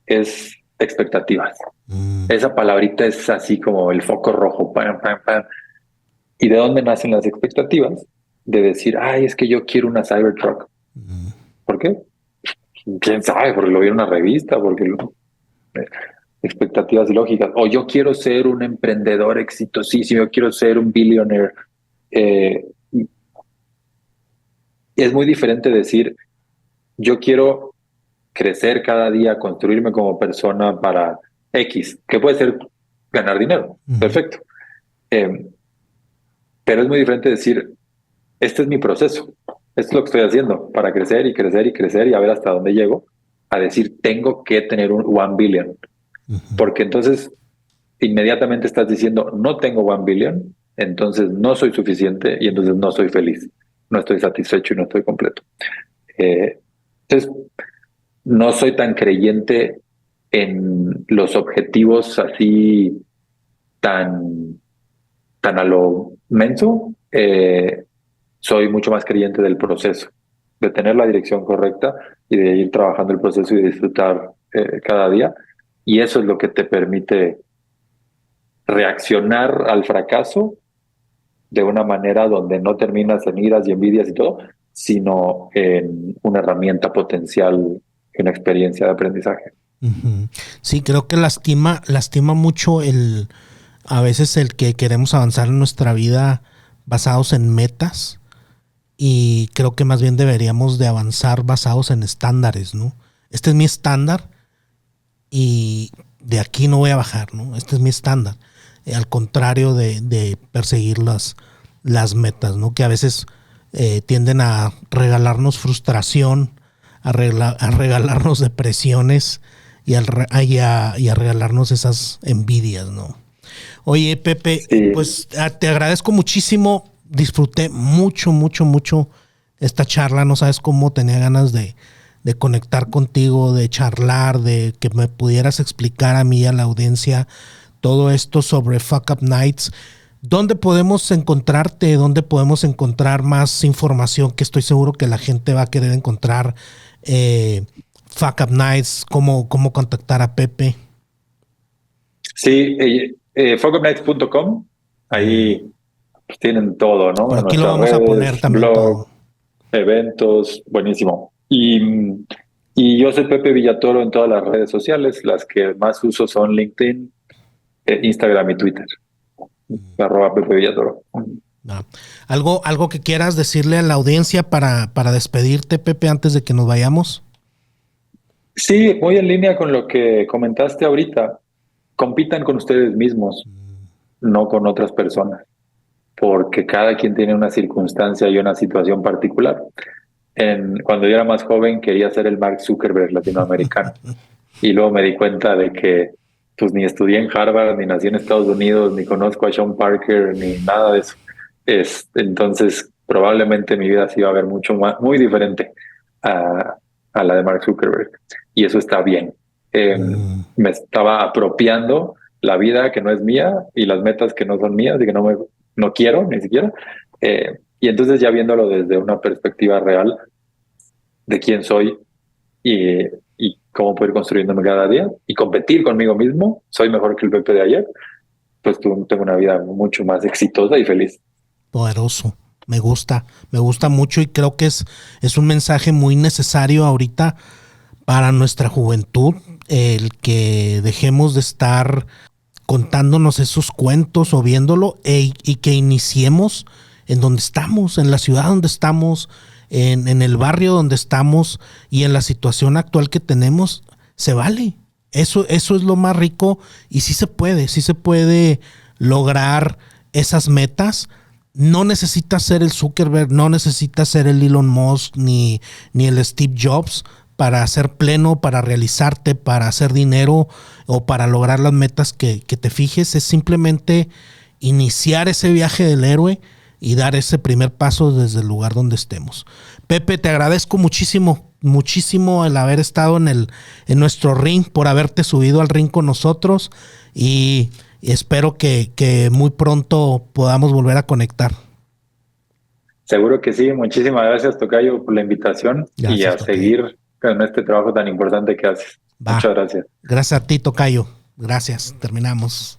[SPEAKER 1] es expectativas. Esa palabrita es así como el foco rojo. Pam, pam, pam. ¿Y de dónde nacen las expectativas? De decir, es que yo quiero una Cybertruck. ¿Por qué? ¿Quién sabe? Porque lo vi en una revista, expectativas ilógicas. O yo quiero ser un emprendedor exitosísimo, yo quiero ser un billionaire. Es muy diferente decir, yo quiero crecer cada día, construirme como persona para X, que puede ser ganar dinero. Perfecto. Pero es muy diferente decir, este es mi proceso. Esto es lo que estoy haciendo para crecer y crecer y crecer y a ver hasta dónde llego, a decir, tengo que tener un 1 billion. Porque entonces inmediatamente estás diciendo, no tengo 1 billion, entonces no soy suficiente y entonces no soy feliz, no estoy satisfecho y no estoy completo. Entonces, no soy tan creyente en los objetivos así tan a lo menso. Soy mucho más creyente del proceso, de tener la dirección correcta y de ir trabajando el proceso y disfrutar cada día. Y eso es lo que te permite reaccionar al fracaso de una manera donde no terminas en iras y envidias y todo, sino en una herramienta potencial, una experiencia de aprendizaje.
[SPEAKER 2] Uh-huh. Sí, creo que lastima mucho a veces el que queremos avanzar en nuestra vida basados en metas. Y creo que más bien deberíamos de avanzar basados en estándares, ¿no? Este es mi estándar y de aquí no voy a bajar, ¿no? Este es mi estándar. Al contrario de perseguir las metas, ¿no? Que a veces tienden a regalarnos frustración, a regalarnos depresiones y a regalarnos esas envidias, ¿no? Oye, Pepe, sí. Pues te agradezco muchísimo. Disfruté mucho esta charla. No sabes cómo tenía ganas de conectar contigo, de charlar, de que me pudieras explicar a mí y a la audiencia todo esto sobre Fuck Up Nights. ¿Dónde podemos encontrarte? ¿Dónde podemos encontrar más información? Que estoy seguro que la gente va a querer encontrar Fuck Up Nights, cómo contactar a Pepe.
[SPEAKER 1] Sí, fuckupnights.com, ahí pues, tienen todo, ¿no?
[SPEAKER 2] Por
[SPEAKER 1] En
[SPEAKER 2] aquí lo
[SPEAKER 1] nuestras
[SPEAKER 2] vamos a poner
[SPEAKER 1] redes,
[SPEAKER 2] también
[SPEAKER 1] blog,
[SPEAKER 2] todo.
[SPEAKER 1] eventos, buenísimo. Y yo soy Pepe Villatoro en todas las redes sociales. Las que más uso son LinkedIn, Instagram y Twitter. @Pepe Villatoro.
[SPEAKER 2] Ah. ¿Algo que quieras decirle a la audiencia para despedirte, Pepe, antes de que nos vayamos?
[SPEAKER 1] Sí, muy en línea con lo que comentaste ahorita. Compitan con ustedes mismos, no con otras personas, porque cada quien tiene una circunstancia y una situación particular. Cuando yo era más joven quería ser el Mark Zuckerberg latinoamericano y luego me di cuenta de que pues ni estudié en Harvard, ni nací en Estados Unidos, ni conozco a Sean Parker, ni nada de eso. Entonces probablemente mi vida se iba a ver muy diferente a la de Mark Zuckerberg, y eso está bien. Me estaba apropiando la vida que no es mía y las metas que no son mías y que no quiero ni siquiera. Y entonces ya viéndolo desde una perspectiva real de quién soy y cómo puedo ir construyéndome cada día y competir conmigo mismo, soy mejor que el Pepe de ayer, pues tengo una vida mucho más exitosa y feliz.
[SPEAKER 2] Poderoso. Me gusta mucho y creo que es un mensaje muy necesario ahorita para nuestra juventud, el que dejemos de estar contándonos esos cuentos o viéndolo y que iniciemos en donde estamos, en la ciudad donde estamos, en el barrio donde estamos y en la situación actual que tenemos. Se vale. Eso es lo más rico y sí se puede lograr esas metas. No necesitas ser el Zuckerberg, no necesitas ser el Elon Musk ni el Steve Jobs para ser pleno, para realizarte, para hacer dinero o para lograr las metas que te fijes. Es simplemente iniciar ese viaje del héroe y dar ese primer paso desde el lugar donde estemos. Pepe, te agradezco muchísimo el haber estado en nuestro ring, por haberte subido al ring con nosotros y espero que muy pronto podamos volver a conectar.
[SPEAKER 1] Seguro que sí. Muchísimas gracias, Tocayo, por la invitación.
[SPEAKER 2] Gracias,
[SPEAKER 1] y a
[SPEAKER 2] Tocayo.
[SPEAKER 1] seguir con este trabajo tan importante que haces.
[SPEAKER 2] Va.
[SPEAKER 1] Muchas gracias.
[SPEAKER 2] Gracias a ti, Tocayo. Gracias. Terminamos.